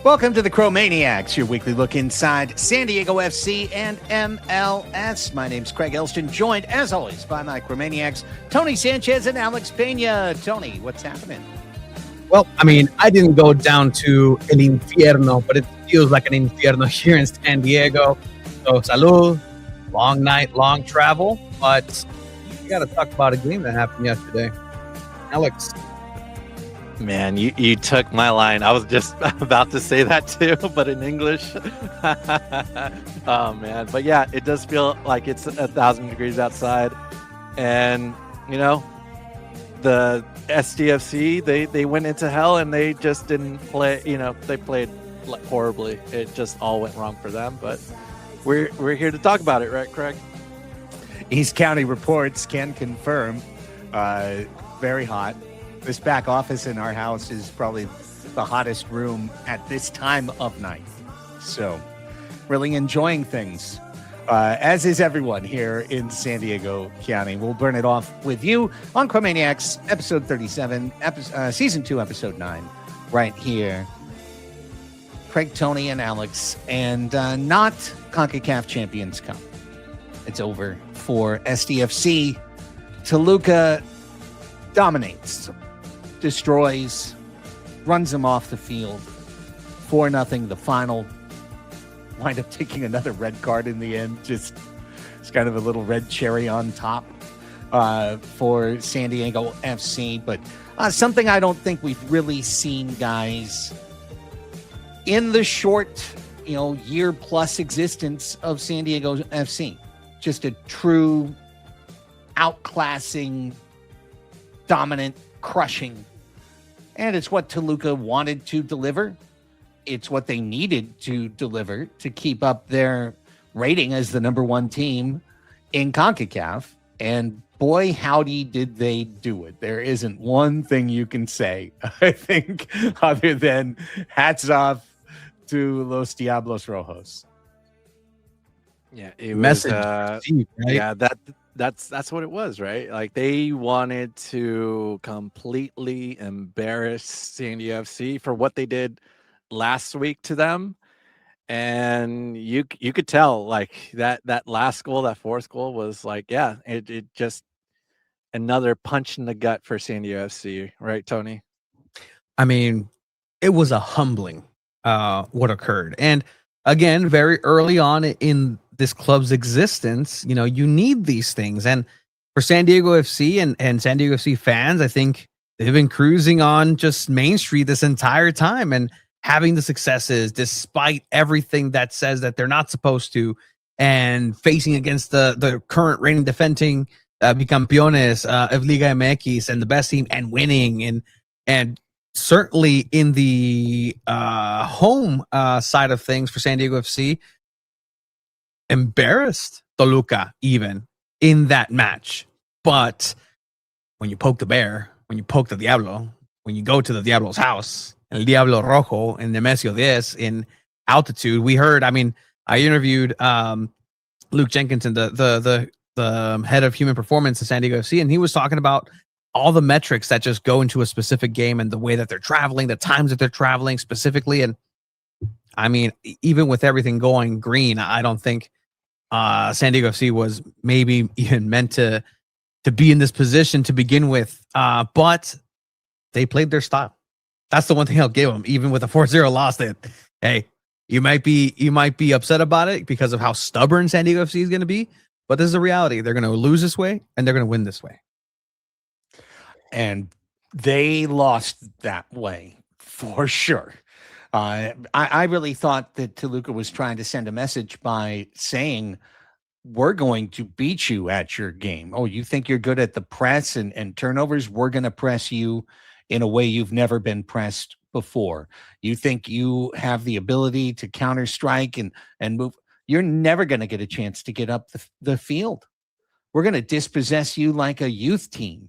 Welcome to the Chromaniacs, your weekly look inside San Diego FC and MLS. My name's Craig Elston, joined, as always, by my Chromaniacs, Tony Sanchez and Alex Pena. Tony, what's happening? Well, I mean, I didn't go down to El Infierno, but it feels like an infierno here in San Diego. So, salud, long night, long travel. But we got to talk about a game that happened yesterday. Alex. Man, you took my line. I was just about to say that too, but in English. Oh, man. But yeah, it does feel like it's 1,000 degrees outside. And, you know, the SDFC, they went into hell and they just didn't play. You know, they played horribly. It just all went wrong for them. But we're here to talk about it, right, Craig? East County reports can confirm. Very hot. This back office in our house is probably the hottest room at this time of night. So, really enjoying things, as is everyone here in San Diego County. We'll burn it off with you on Chromaniacs, episode 37, season 2, episode 9, right here. Craig, Tony, and Alex, and not CONCACAF Champions Cup. It's over for SDFC. Toluca dominates, destroys, runs them off the field. 4-0 the final. Wind up taking another red card in the end. Just it's kind of a little red cherry on top for San Diego FC. But something I don't think we've really seen, guys, in the short, year plus existence of San Diego FC. Just a true outclassing, dominant, crushing. And it's what Toluca wanted to deliver. It's what they needed to deliver to keep up their rating as the number one team in CONCACAF. And boy, howdy did they do it. There isn't one thing you can say, I think, other than hats off to Los Diablos Rojos. Yeah, it Message, was, right? yeah, that's what it was, right? Like they wanted to completely embarrass San Diego FC for what they did last week to them, and you could tell like that last goal, that fourth goal was like, yeah, it just another punch in the gut for San Diego FC, right, Tony? I mean, it was a humbling what occurred. And again, very early on in this club's existence, you need these things. And for San Diego FC and San Diego FC fans, I think they've been cruising on just Main Street this entire time and having the successes despite everything that says that they're not supposed to, and facing against the current reigning defending bicampeones of Liga MX and the best team, and winning. And certainly in the home side of things for San Diego FC, embarrassed Toluca even in that match. But when you poke the bear, when you poke the Diablo, when you go to the Diablo's house, El Diablo Rojo in Nemesio 10 in altitude, we heard, I interviewed Luke Jenkinson, the head of human performance at San Diego FC, and he was talking about all the metrics that just go into a specific game and the way that they're traveling, the times that they're traveling specifically. And I mean, even with everything going green, I don't think San Diego FC was maybe even meant to be in this position to begin with. But they played their style. That's the one thing I'll give them. Even with a 4-0 loss, that, hey, you might be upset about it because of how stubborn San Diego FC is going to be. But this is the reality. They're going to lose this way and they're going to win this way. And they lost that way for sure. I really thought that Toluca was trying to send a message by saying, we're going to beat you at your game. Oh, you think you're good at the press and turnovers? We're going to press you in a way you've never been pressed before. You think you have the ability to counter strike and move. You're never going to get a chance to get up the field. We're going to dispossess you like a youth team.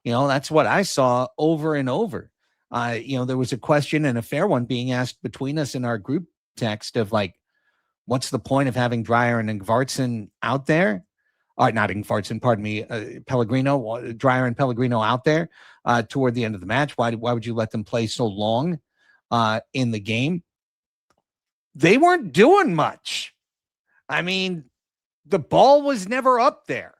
That's what I saw over and over. There was a question, and a fair one, being asked between us in our group text of like, what's the point of having Dreyer and Ingvartsen out there? Not Ingvartsen, pardon me, Pellegrino, Dreyer and Pellegrino out there toward the end of the match. Why would you let them play so long in the game? they weren't doing much. I mean, the ball was never up there.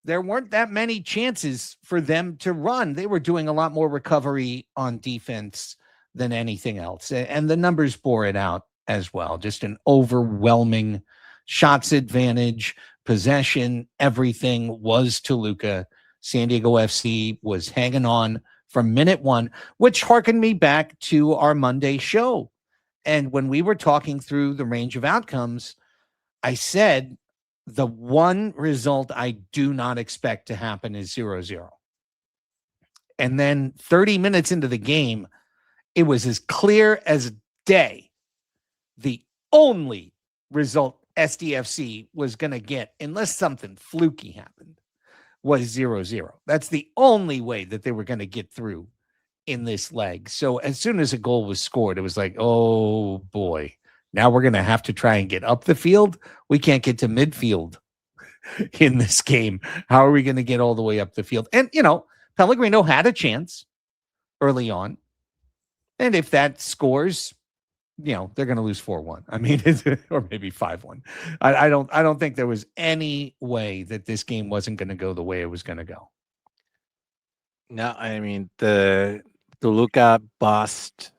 There weren't that many chances for them to run. They were doing a lot more recovery on defense than anything else. And the numbers bore it out as well. Just an overwhelming shots advantage, possession, everything was Toluca. San Diego FC was hanging on from minute one, which harkened me back to our Monday show. And when we were talking through the range of outcomes, I said, the one result I do not expect to happen is 0-0. And then 30 minutes into the game, it was as clear as day. The only result SDFC was going to get, unless something fluky happened, was 0-0. That's the only way that they were going to get through in this leg. So as soon as a goal was scored, it was like, oh boy, now we're going to have to try and get up the field. We can't get to midfield in this game. How are we going to get all the way up the field? And, Pellegrino had a chance early on. And if that scores, they're going to lose 4-1. I mean, or maybe 5-1. I don't think there was any way that this game wasn't going to go the way it was going to go. No, I mean, the Toluca bossed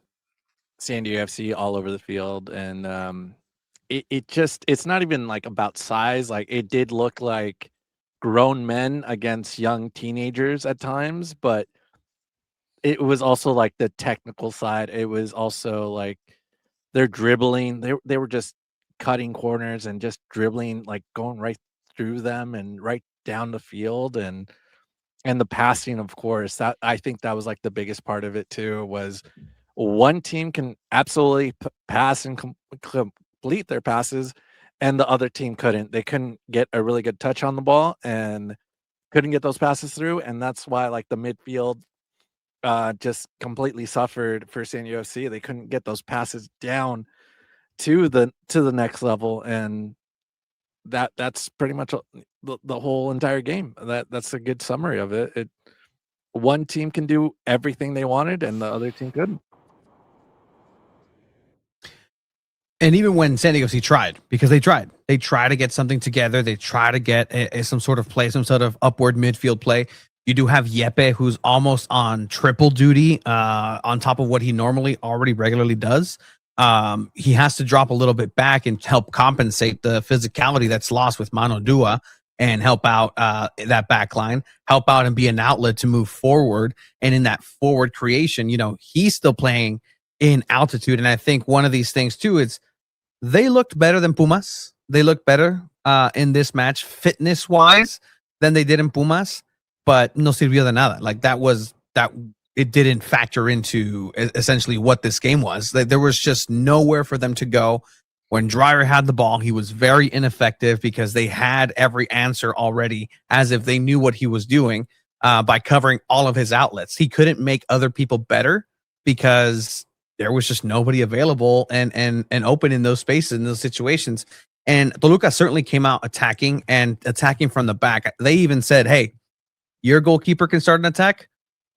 San Diego FC all over the field, and it's not even like about size. Like, it did look like grown men against young teenagers at times, but it was also like the technical side. It was also like their dribbling. They were just cutting corners and just dribbling, like going right through them and right down the field, and the passing, of course. That, I think that was like the biggest part of it too, was one team can absolutely pass and complete their passes, and the other team couldn't. They couldn't get a really good touch on the ball and couldn't get those passes through, and that's why like the midfield just completely suffered for San Diego FC. They couldn't get those passes down to the next level, and that's pretty much the whole entire game. That's a good summary of it. One team can do everything they wanted, and the other team couldn't. And even when San Diego FC tried, because they tried to get something together. They try to get some sort of play, some sort of upward midfield play. You do have Yepe, who's almost on triple duty on top of what he normally already regularly does. He has to drop a little bit back and help compensate the physicality that's lost with Mano Dua and help out that back line, help out and be an outlet to move forward. And in that forward creation, he's still playing in altitude. And I think one of these things too is they looked better than Pumas. They looked better in this match fitness wise than they did in Pumas, but no sirvió de nada. Like that it didn't factor into essentially what this game was. There was just nowhere for them to go. When Dreyer had the ball, he was very ineffective because they had every answer already, as if they knew what he was doing by covering all of his outlets. He couldn't make other people better because there was just nobody available and open in those spaces, in those situations. And Toluca certainly came out attacking from the back. They even said, hey, your goalkeeper can start an attack.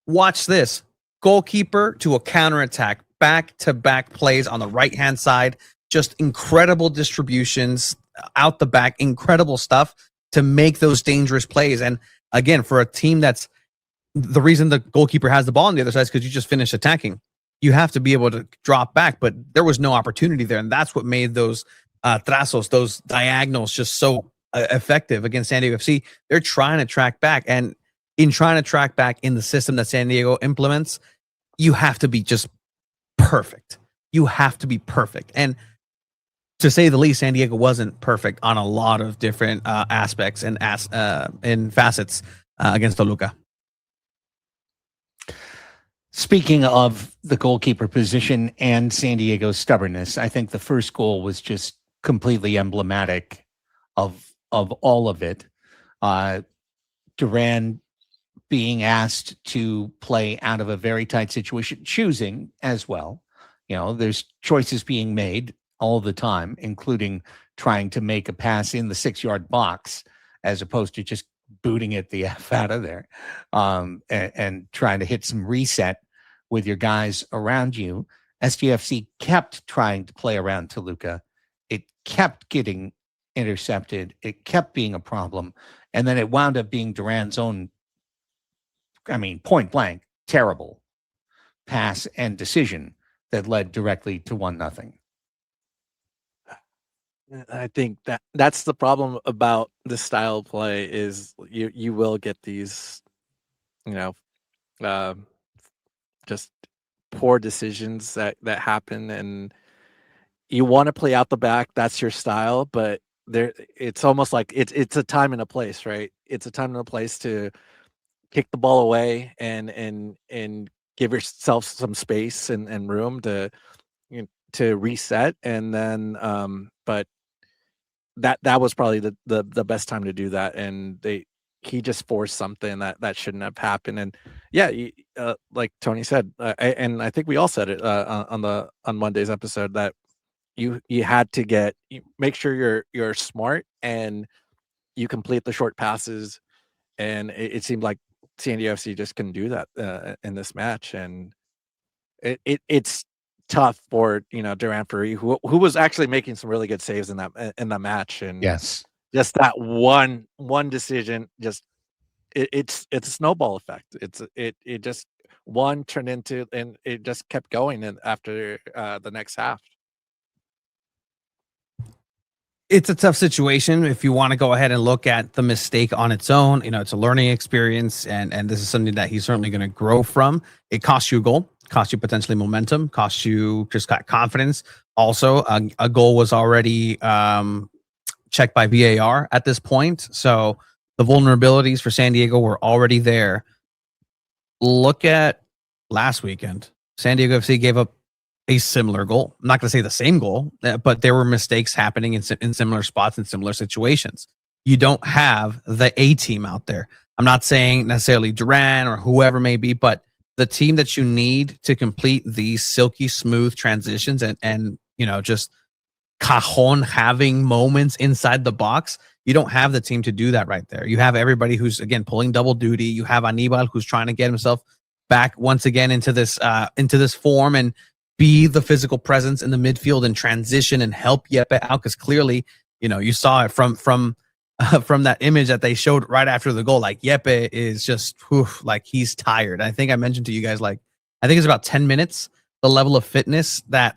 Watch this. Goalkeeper to a counterattack, back-to-back plays on the right-hand side. Just incredible distributions out the back, incredible stuff to make those dangerous plays. And again, for a team that's the reason the goalkeeper has the ball on the other side is because you just finished attacking. You have to be able to drop back, but there was no opportunity there. And that's what made those trazos, those diagonals, just so effective against San Diego FC. They're trying to track back. And in trying to track back in the system that San Diego implements, you have to be just perfect. You have to be perfect. And to say the least, San Diego wasn't perfect on a lot of different aspects and facets against Toluca. Speaking of the goalkeeper position and San Diego's stubbornness, I think the first goal was just completely emblematic of all of it. Duran being asked to play out of a very tight situation, choosing as well. There's choices being made all the time, including trying to make a pass in the 6-yard box as opposed to just booting it the F out of there and trying to hit some reset with your guys around you. SDFC kept trying to play around Toluca. It kept getting intercepted. It kept being a problem. And then it wound up being Duran's own, point blank, terrible pass and decision that led directly to 1-0. I think that's the problem about the style of play is you will get these, uh, just poor decisions that happen, and you want to play out the back. That's your style, but it's almost like it's a time and a place, right? It's a time and a place to kick the ball away and give yourself some space and room to to reset, and then but that was probably the best time to do that, and he just forced something that shouldn't have happened. And yeah, like Tony said, and I think we all said it on Monday's episode, that you had to make sure you're smart and you complete the short passes, and it seemed like SanDiego FC just couldn't do that in this match, and it's tough for Duran Ferry, who was actually making some really good saves in that match, and Yes. just that one decision, just it's a snowball effect. It just one turned into, and it just kept going, and after the next half. It's a tough situation. If you want to go ahead and look at the mistake on its own, it's a learning experience, and this is something that he's certainly going to grow from. It costs you a goal, costs you potentially momentum, costs you just got confidence. Also, a goal was already checked by VAR at this point, so the vulnerabilities for SanDiego were already there. Look at last weekend. SanDiego FC gave up a similar goal. I'm not going to say the same goal, but there were mistakes happening in similar spots in similar situations. You don't have the A team out there. I'm not saying necessarily Duran or whoever may be, but the team that you need to complete these silky smooth transitions and just cajon having moments inside the box, you don't have the team to do that right there. You have everybody who's, again, pulling double duty. You have Anibal, who's trying to get himself back once again into this form and be the physical presence in the midfield and transition and help Yepe out, because clearly, you saw it from that image that they showed right after the goal. Like, Yepe is just like he's tired. I think I mentioned to you guys, like, I think it's about 10 minutes, the level of fitness that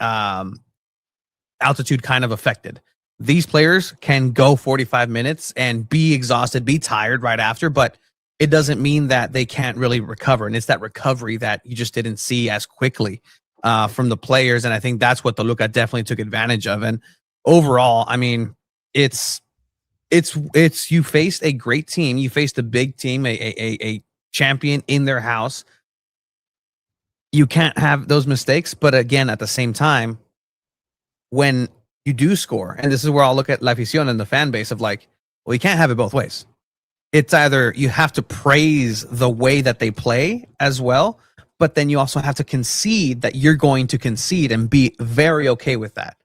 altitude kind of affected. These players can go 45 minutes and be exhausted, be tired right after, but it doesn't mean that they can't really recover. And it's that recovery that you just didn't see as quickly from the players. And I think that's what Toluca definitely took advantage of. And overall, it's you faced a great team. You faced a big team, a champion in their house. You can't have those mistakes. But again, at the same time, when you do score, and this is where I'll look at La Afición and the fan base of like, well, you can't have it both ways. It's either you have to praise the way that they play as well, but then you also have to concede that you're going to concede and be very okay with that.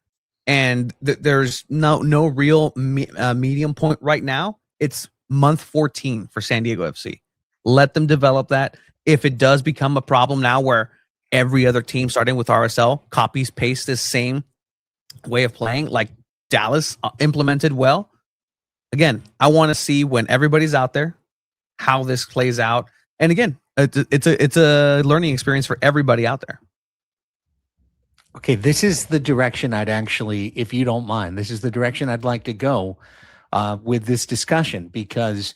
And there's no real medium point right now. It's month 14 for SanDiego FC. Let them develop that. If it does become a problem now where every other team starting with RSL copies, pastes this same way of playing like Dallas implemented well, again, I want to see when everybody's out there how this plays out. And again, it's a learning experience for everybody out there. Okay, this is the direction I'd actually, if you don't mind, this is the direction I'd like to go with this discussion, because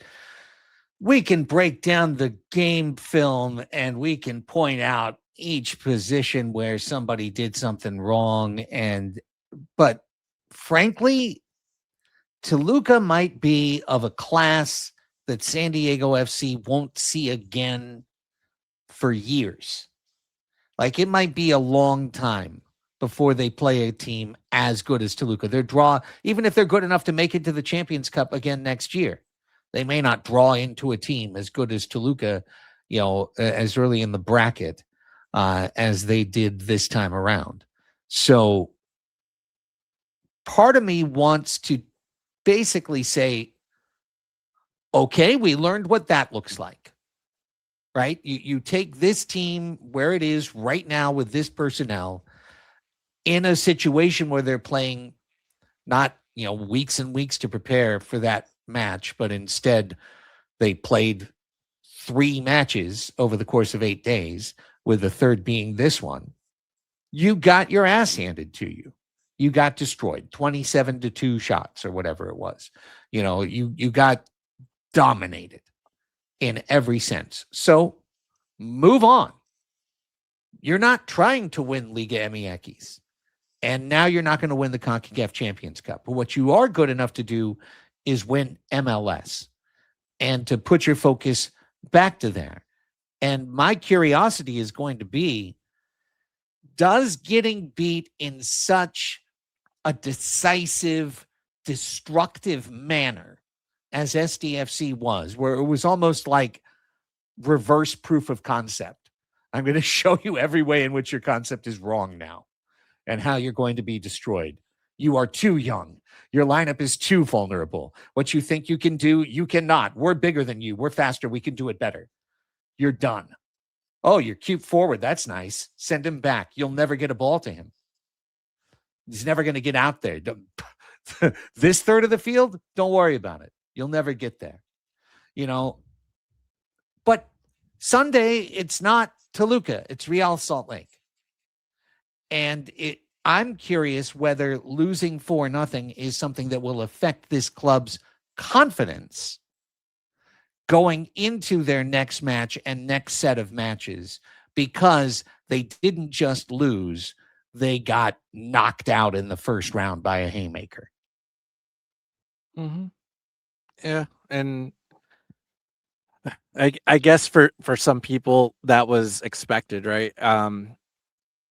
we can break down the game film and we can point out each position where somebody did something wrong. But frankly, Toluca might be of a class that SanDiego FC won't see again for years. Like, it might be a long time before they play a team as good as Toluca. Their draw, even if they're good enough to make it to the Champions Cup again next year, they may not draw into a team as good as Toluca, as early in the bracket as they did this time around. So part of me wants to basically say, okay, we learned what that looks like, right? You take this team where it is right now with this personnel, in a situation where they're playing not, weeks and weeks to prepare for that match, but instead they played 3 matches over the course of 8 days, with the third being this one. You got your ass handed to you. You got destroyed, 27-2 shots or whatever it was. You got dominated in every sense. So move on. You're not trying to win Liga MX. And now you're not going to win the CONCACAF Champions Cup. But what you are good enough to do is win MLS and to put your focus back to there. And my curiosity is going to be, does getting beat in such a decisive, destructive manner as SDFC was, where it was almost like reverse proof of concept. I'm going to show you every way in which your concept is wrong now and how you're going to be destroyed. You are too young. Your lineup is too vulnerable. What you think you can do, you cannot. We're bigger than you. We're faster. We can do it better. You're done. Oh, you're cute forward. That's nice. Send him back. You'll never get a ball to him. He's never going to get out there. This third of the field, don't worry about it. You'll never get there. But Sunday, it's not Toluca. It's Real Salt Lake. And I'm curious whether losing 4-0 is something that will affect this club's confidence going into their next match and next set of matches, because they didn't just lose, they got knocked out in the first round by a haymaker. Mm-hmm. Yeah, and I guess for some people that was expected, right?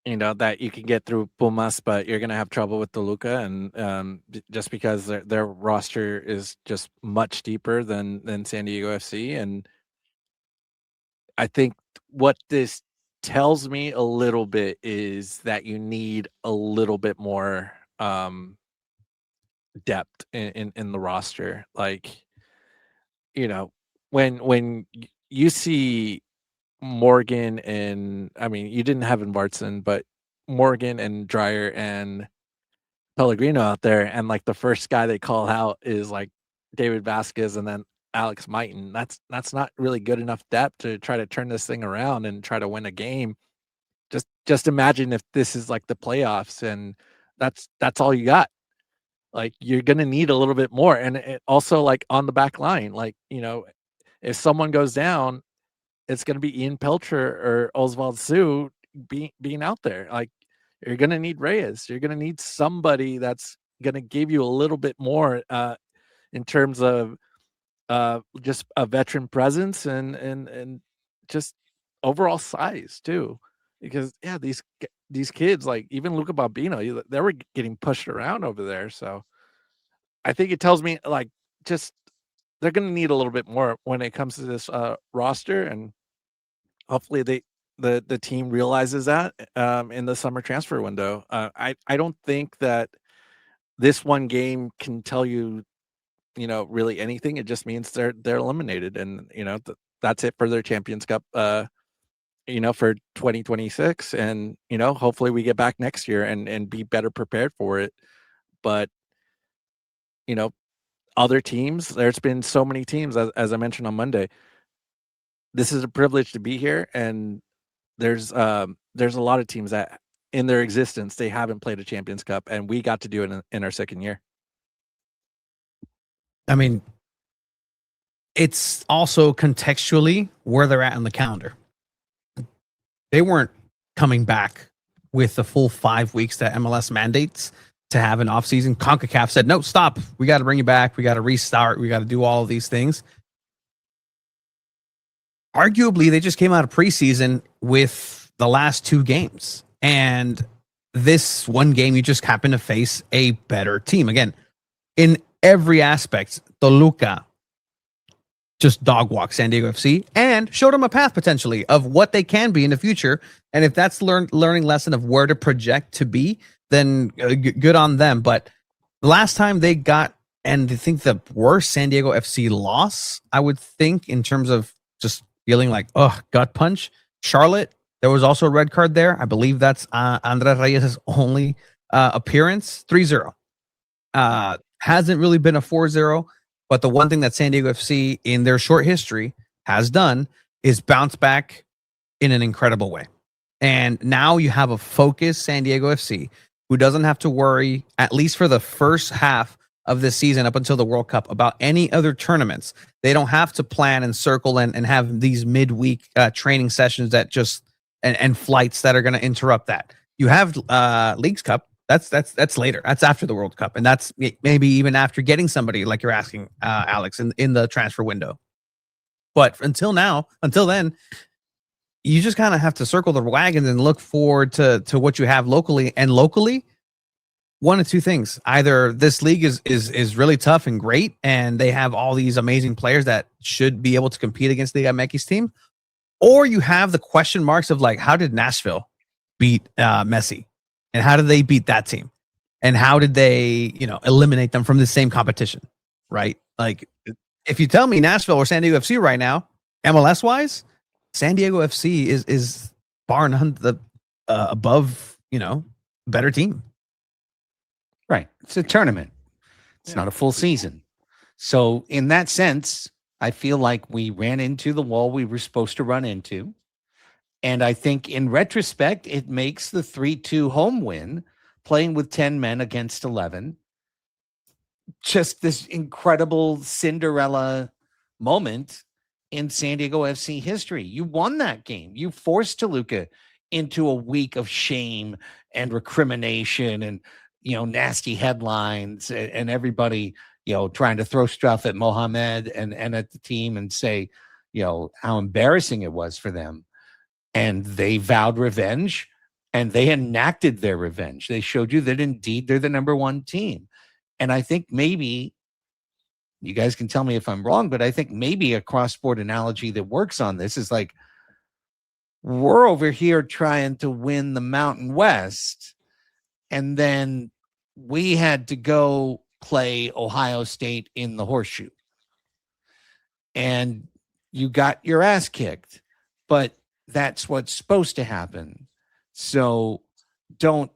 That you can get through Pumas, but you're going to have trouble with Toluca, and just because their roster is just much deeper than SanDiego.FC. And I think what this tells me a little bit is that you need a little bit more depth in the roster. Like, when you see Morgan and, I mean, you didn't have Vartson, but Morgan and Dreyer and Pellegrino out there, and like the first guy they call out is like David Vasquez and then Alex Mighton. That's not really good enough depth to try to turn this thing around and try to win a game. Just imagine if this is like the playoffs and that's all you got. Like, you're gonna need a little bit more, and it also, like, on the back line, like, if someone goes down, it's going to be Ian Pelcher or Oswald Sue being out there. Like, you're going to need Reyes. You're going to need somebody that's going to give you a little bit more in terms of just a veteran presence and just overall size too. Because these kids, like even Luca Bambino, they were getting pushed around over there. So I think it tells me like just they're going to need a little bit more when it comes to this roster, and hopefully the team realizes that in the summer transfer window. I don't think that this one game can tell you, really anything. It just means they're eliminated, and that's it for their Champions Cup. For 2026, and hopefully we get back next year and be better prepared for it. But other teams, there's been so many teams, as I mentioned on Monday. This is a privilege to be here, and there's a lot of teams that in their existence they haven't played a Champions Cup, and we got to do it in our second year. I mean, it's also contextually where they're at on the calendar. They weren't coming back with the full 5 weeks that MLS mandates to have an offseason. CONCACAF said, no, stop. We got to bring you back. We got to restart. We got to do all of these things. Arguably, they just came out of preseason with the last 2 games. And this one game, you just happen to face a better team. Again, in every aspect, Toluca just dog walk SanDiego.FC and showed them a path potentially of what they can be in the future. And if that's learning lesson of where to project to be, then good on them. But the last time they got, and I think the worst SanDiego.FC loss, I would think, in terms of just feeling like, gut punch, Charlotte There was also a red card there. I believe that's Andres Reyes' only appearance. 3-0. Hasn't really been a 4-0, but the one thing that San Diego FC in their short history has done is bounce back in an incredible way. And now you have a focused San Diego FC who doesn't have to worry, at least for the first half of the season up until the World Cup, about any other tournaments. They don't have to plan and circle and have these midweek training sessions that just and flights that are going to interrupt that. You have Leagues Cup. That's later. That's after the World Cup, and that's maybe even after getting somebody like you're asking, Alex, in the transfer window. But until then, you just kind of have to circle the wagons and look forward to what you have locally. And locally, one of two things: either this league is really tough and great, and they have all these amazing players that should be able to compete against the Liga team, or you have the question marks of like, how did Nashville beat Messi, and how did they beat that team, and how did they eliminate them from the same competition, right? Like, if you tell me Nashville or San Diego FC right now, MLS wise, San Diego FC is bar none the above better team. Right. It's a tournament. It's not a full season. So in that sense, I feel like we ran into the wall we were supposed to run into. And I think in retrospect, it makes the 3-2 home win, playing with 10 men against 11, just this incredible Cinderella moment in San Diego FC history. You won that game. You forced Toluca into a week of shame and recrimination and nasty headlines and everybody, trying to throw stuff at Mohamed and at the team and say, how embarrassing it was for them. And they vowed revenge and they enacted their revenge. They showed you that indeed they're the number one team. And I think maybe you guys can tell me if I'm wrong, but I think maybe a cross-sport analogy that works on this is like, we're over here trying to win the Mountain West, and then we had to go play Ohio State in the Horseshoe. And you got your ass kicked, but that's what's supposed to happen. So don't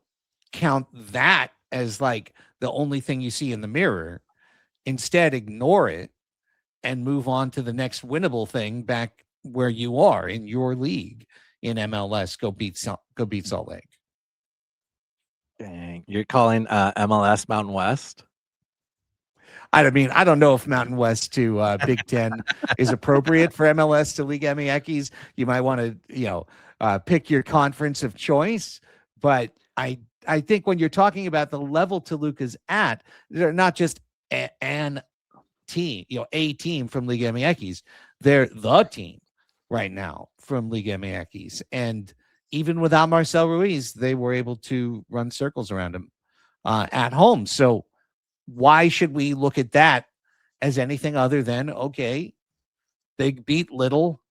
count that as like the only thing you see in the mirror. Instead, ignore it and move on to the next winnable thing back where you are in your league in MLS. Go beat Salt Lake. Dang, you're calling MLS Mountain West? I mean, I don't know if Mountain West to Big Ten is appropriate for MLS to Liga MX. You might want to, pick your conference of choice. But I think when you're talking about the level Toluca's at, they're not just an team, a team from Liga MX. They're the team right now from Liga MX. And even without Marcel Ruiz, they were able to run circles around him at home. So why should we look at that as anything other than, okay, they beat Little,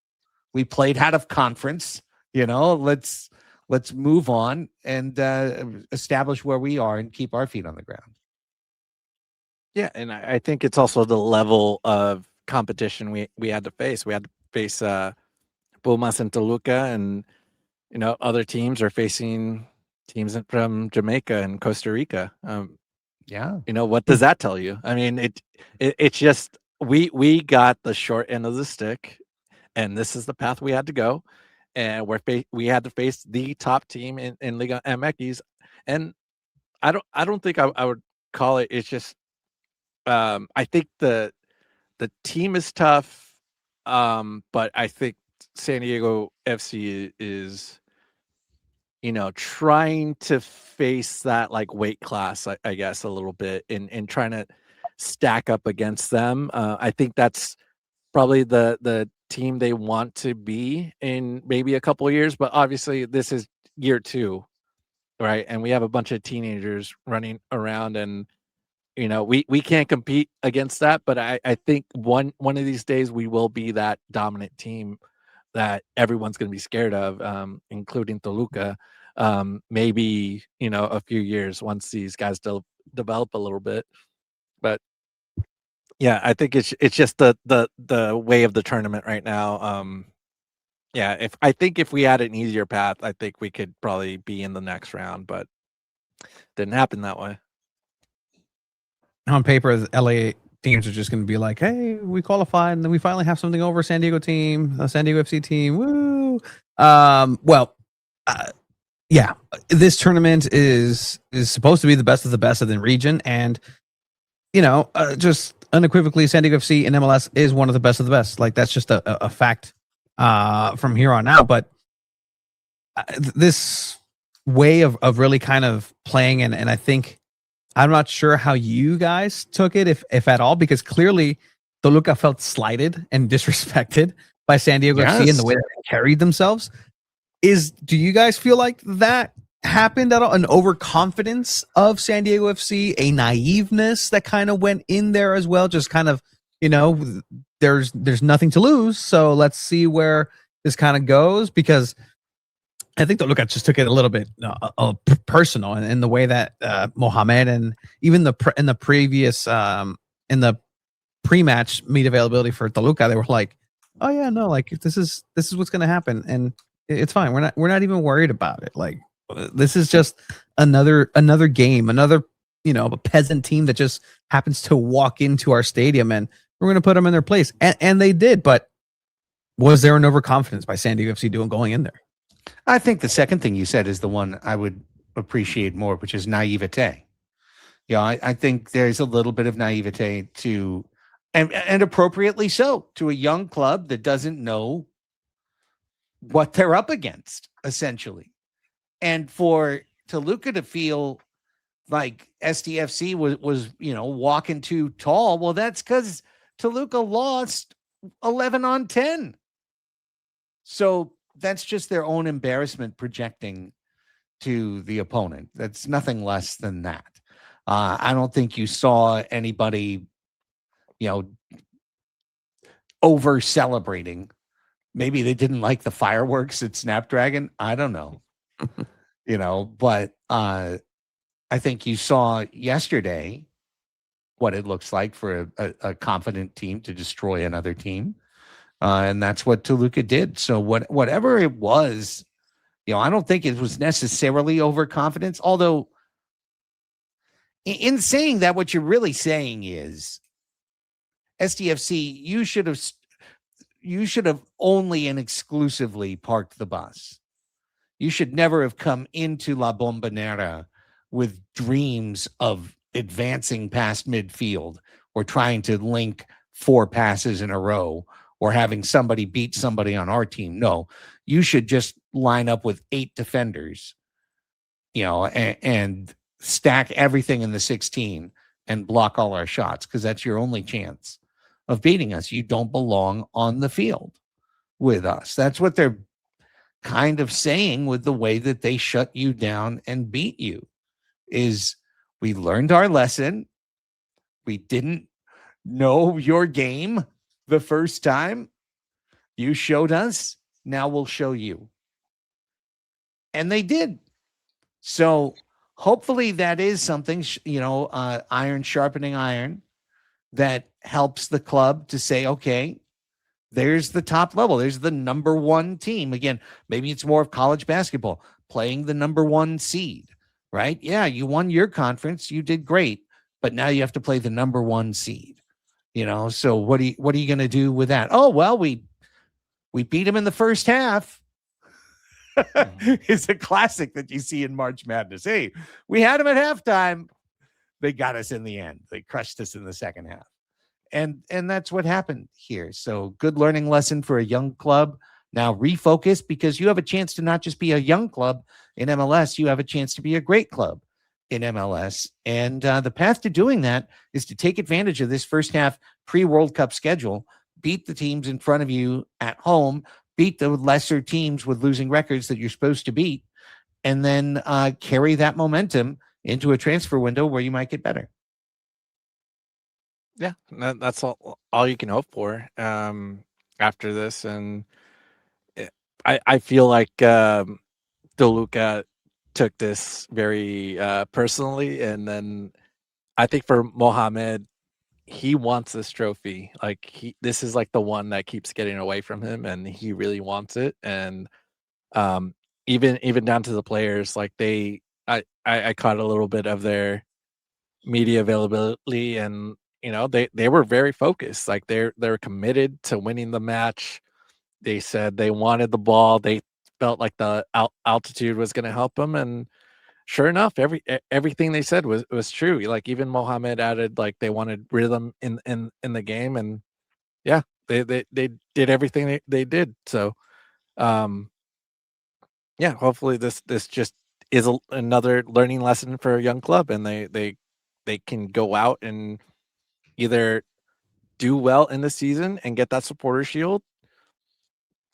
we played out of conference, let's move on and establish where we are and keep our feet on the ground. Yeah, and I think it's also the level of competition we had to face. We had to face Pumas and Toluca, and other teams are facing teams from Jamaica and Costa Rica. What does that tell you? I mean, it's just we got the short end of the stick, and this is the path we had to go, and we had to face the top team in Liga MX, and I don't think I would call it. It's just I think the team is tough, but I think San Diego FC is trying to face that like weight class, I guess, a little bit and trying to stack up against them. I think that's probably the team they want to be in maybe a couple of years, but obviously this is year 2, right? And we have a bunch of teenagers running around, and we can't compete against that. But I think one of these days we will be that dominant team that everyone's going to be scared of, including Toluca. Maybe a few years once these guys develop a little bit. But yeah, I think it's just the way of the tournament right now. Yeah, if we had an easier path, I think we could probably be in the next round, but didn't happen that way. On paper, the LA teams are just going to be like, "Hey, we qualified, and then we finally have something over San Diego team, a San Diego FC team." Woo! Well, yeah, this tournament is supposed to be the best of the best of the region, and just unequivocally, San Diego FC and MLS is one of the best of the best. Like that's just a fact from here on out. But this way of really kind of playing, and I think I'm not sure how you guys took it, if at all, because clearly Toluca felt slighted and disrespected by San Diego FC in the way that they carried themselves. Do you guys feel like that happened at all? An overconfidence of San Diego FC, a naiveness that kind of went in there as well, just kind of, there's nothing to lose, so let's see where this kind of goes, because I think Toluca just took it a little bit personal in the way that Mohamed and even in the previous in the pre-match meet availability for Toluca, they were like, "Oh yeah, no, like this is what's going to happen, and it's fine. We're not even worried about it. Like this is just another game, another a peasant team that just happens to walk into our stadium, and we're going to put them in their place." And they did, but was there an overconfidence by San Diego FC going in there? I think the second thing you said is the one I would appreciate more, which is naivete. I think there's a little bit of naivete to, and appropriately so, to a young club that doesn't know what they're up against, essentially. And for Toluca to feel like SDFC was walking too tall, well, that's because Toluca lost 11-10. So that's just their own embarrassment projecting to the opponent. That's nothing less than that. I don't think you saw anybody, over celebrating. Maybe they didn't like the fireworks at Snapdragon. I don't know, but I think you saw yesterday what it looks like for a confident team to destroy another team. And that's what Toluca did. So whatever it was, I don't think it was necessarily overconfidence. Although, in saying that, what you're really saying is, SDFC, you should have only and exclusively parked the bus. You should never have come into La Bombonera with dreams of advancing past midfield or trying to link 4 passes in a row, or having somebody beat somebody on our team. No, you should just line up with 8 defenders, and stack everything in the 16 and block all our shots, because that's your only chance of beating us. You don't belong on the field with us. That's what they're kind of saying with the way that they shut you down and beat you, is we learned our lesson. We didn't know your game the first time. You showed us. Now we'll show you. And they did. So hopefully that is something, iron sharpening iron, that helps the club to say, okay, there's the top level. There's the number 1 team. Again, maybe it's more of college basketball, playing the number 1 seed, right? Yeah, you won your conference. You did great. But now you have to play the number 1 seed. So what are you going to do with that? Oh, well, we beat them in the first half. It's a classic that you see in March Madness. Hey, we had them at halftime. They got us in the end. They crushed us in the second half. And that's what happened here. So good learning lesson for a young club. Now refocus, because you have a chance to not just be a young club in MLS. You have a chance to be a great club in MLS. And the path to doing that is to take advantage of this first half pre-World Cup schedule, beat the teams in front of you at home, beat the lesser teams with losing records that you're supposed to beat, and then carry that momentum into a transfer window where you might get better. Yeah, that's all you can hope for after this. And I feel like Toluca took this very personally. And then I think for Mohamed, he wants this trophy. Like this is like the one that keeps getting away from him, and he really wants it. And even down to the players, like I caught a little bit of their media availability, and they were very focused. Like they're committed to winning the match. They said they wanted the ball. They felt like the altitude was going to help them, and sure enough, everything they said was true. Like even Mohamed added, like they wanted rhythm in the game, and yeah, they did everything they did. So, yeah, hopefully this just is another learning lesson for a young club, and they can go out and either do well in the season and get that supporter shield,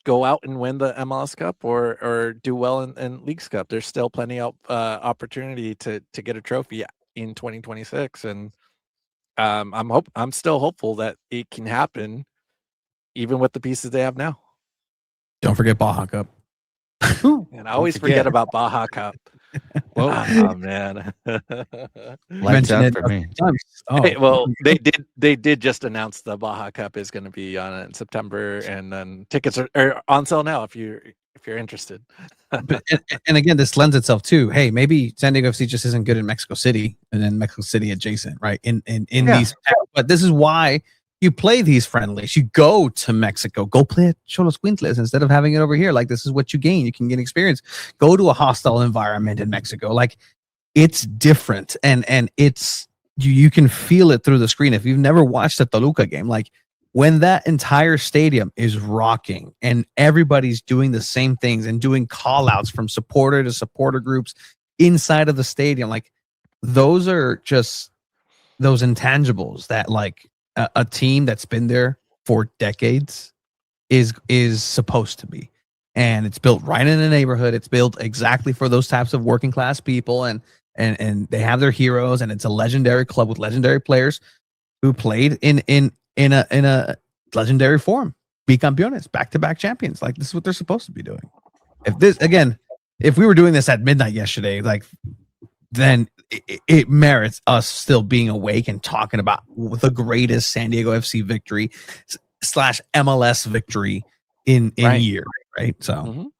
go out and win the MLS Cup, or do well in Leagues Cup. There's still plenty of opportunity to get a trophy in 2026, and I'm still hopeful that it can happen, even with the pieces they have now. Don't forget Baja Cup. And I always forget about Baja Cup. Well, Oh man, lights out for me. Oh, hey, well, they did just announce the Baja Cup is going to be on in September, and then tickets are on sale now if you're interested. but, and again, this lends itself to, hey, maybe San Diego FC just isn't good in Mexico City, and then Mexico City adjacent, right? In these, but this is why you play these friendlies. You go to Mexico, go play at Cholos Quintles instead of having it over here. Like, this is what you gain. You can get experience. Go to a hostile environment in Mexico. Like, it's different, and it's you can feel it through the screen. If you've never watched a Toluca game, like when that entire stadium is rocking and everybody's doing the same things and doing call outs from supporter to supporter groups inside of the stadium, like those are just those intangibles that like a team that's been there for decades is supposed to be. And it's built right in the neighborhood. It's built exactly for those types of working class people, and they have their heroes, and it's a legendary club with legendary players who played in a legendary form, bicampeones, back-to-back champions. Like, this is what they're supposed to be doing. If we were doing this at midnight yesterday, like, then it merits us still being awake and talking about the greatest San Diego FC victory / MLS victory in year, right? So,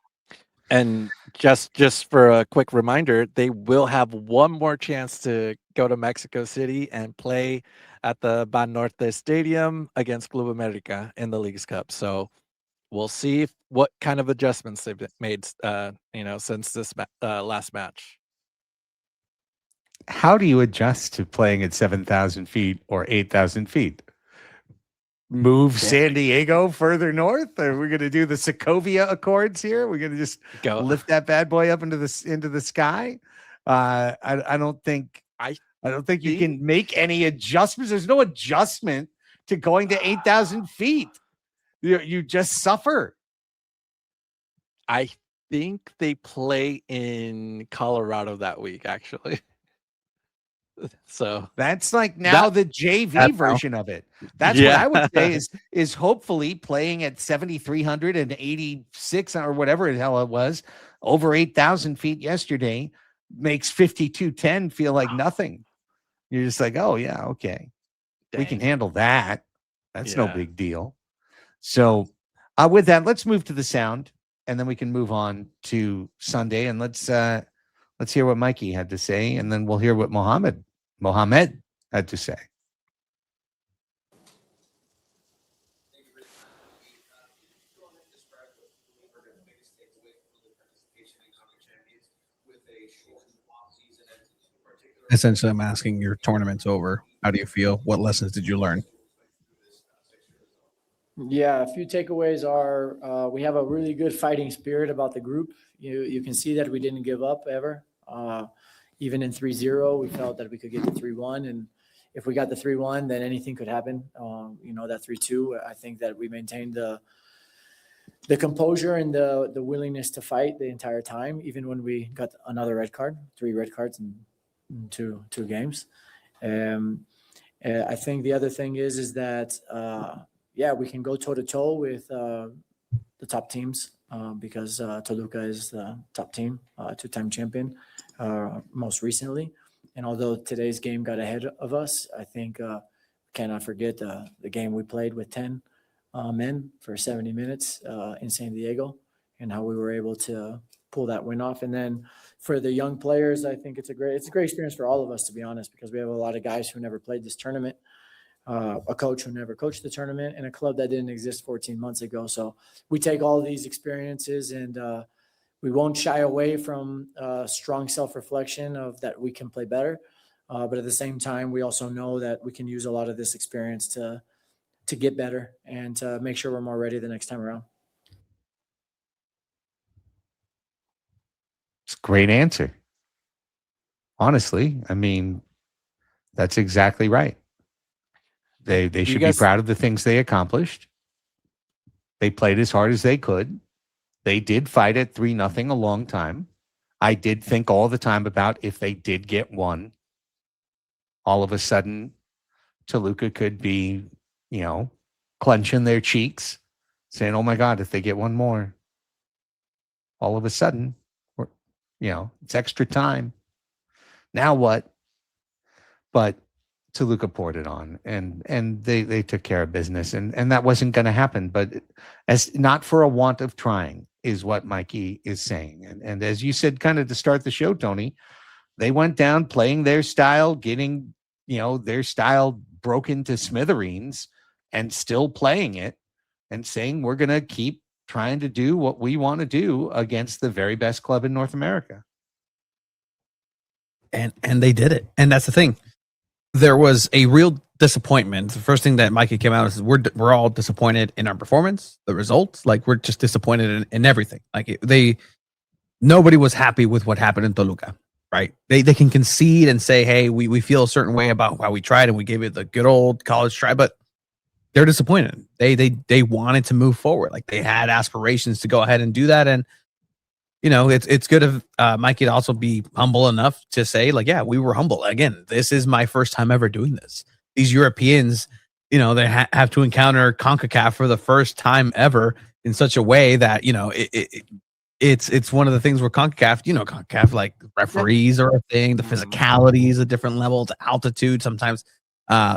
and just for a quick reminder, they will have one more chance to go to Mexico City and play at the Banorte Stadium against Club America in the Leagues Cup. So we'll see what kind of adjustments they've made, since this last match. How do you adjust to playing at 7,000 feet or 8,000 feet? Move San Diego further north? Are we going to do the Sokovia Accords here? We're going to just lift that bad boy up into the sky? I don't think you can make any adjustments. There's no adjustment to going to 8,000 feet. You just suffer. I think they play in Colorado that week, actually. So that's like now the JV version of it. That's what I would say is hopefully playing at 7,386 or whatever the hell it was, over 8,000 feet yesterday, makes 52-10 feel like nothing. You're just like, oh yeah, okay. Dang. We can handle that. That's no big deal. So with that, let's move to the sound, and then we can move on to Sunday, and let's hear what Mikey had to say, and then we'll hear what Mohamed had to say. Essentially, I'm asking, your tournament's over. How do you feel? What lessons did you learn? Yeah, a few takeaways are we have a really good fighting spirit about the group. You can see that we didn't give up ever. Even in 3-0, we felt that we could get to 3-1. And if we got the 3-1, then anything could happen. That 3-2, I think that we maintained the composure and the willingness to fight the entire time, even when we got another red card, 3 red cards in two games. I think the other thing is that, we can go toe-to-toe with the top teams because Toluca is the top team, 2-time champion. Most recently, and although today's game got ahead of us, I think we cannot forget the game we played with 10 men for 70 minutes in San Diego, and how we were able to pull that win off. And then for the young players, I think it's a great experience for all of us, to be honest, because we have a lot of guys who never played this tournament, a coach who never coached the tournament, and a club that didn't exist 14 months ago. So we take all of these experiences, and we won't shy away from strong self-reflection of that we can play better. But at the same time, we also know that we can use a lot of this experience to get better and to make sure we're more ready the next time around. It's a great answer. Honestly, I mean, that's exactly right. They should be proud of the things they accomplished. They played as hard as they could. They did fight at 3-0 a long time. I did think all the time about if they did get one, all of a sudden Toluca could be, clenching their cheeks, saying, oh my God, if they get one more, all of a sudden, it's extra time. Now what? But Toluca poured it on, and they took care of business, and that wasn't going to happen. But as not for a want of trying is what Mikey is saying. And as you said, kind of to start the show, Tony, they went down playing their style, getting, their style broken to smithereens, and still playing it and saying, we're going to keep trying to do what we want to do against the very best club in North America. And they did it. And that's the thing. There was a real disappointment. The first thing that Mikey came out is we're all disappointed in our performance, the results. Like, we're just disappointed in everything. Like, nobody was happy with what happened in Toluca, right? They can concede and say, hey, we feel a certain way about how we tried and we gave it the good old college try, but they're disappointed. They wanted to move forward. Like, they had aspirations to go ahead and do that. And it's good of Mikey to also be humble enough to say, like, yeah, we were humble. Again, this is my first time ever doing this. These Europeans, they have to encounter CONCACAF for the first time ever in such a way that, it's one of the things where CONCACAF, like, referees are a thing, the physicality is a different level, the altitude. Sometimes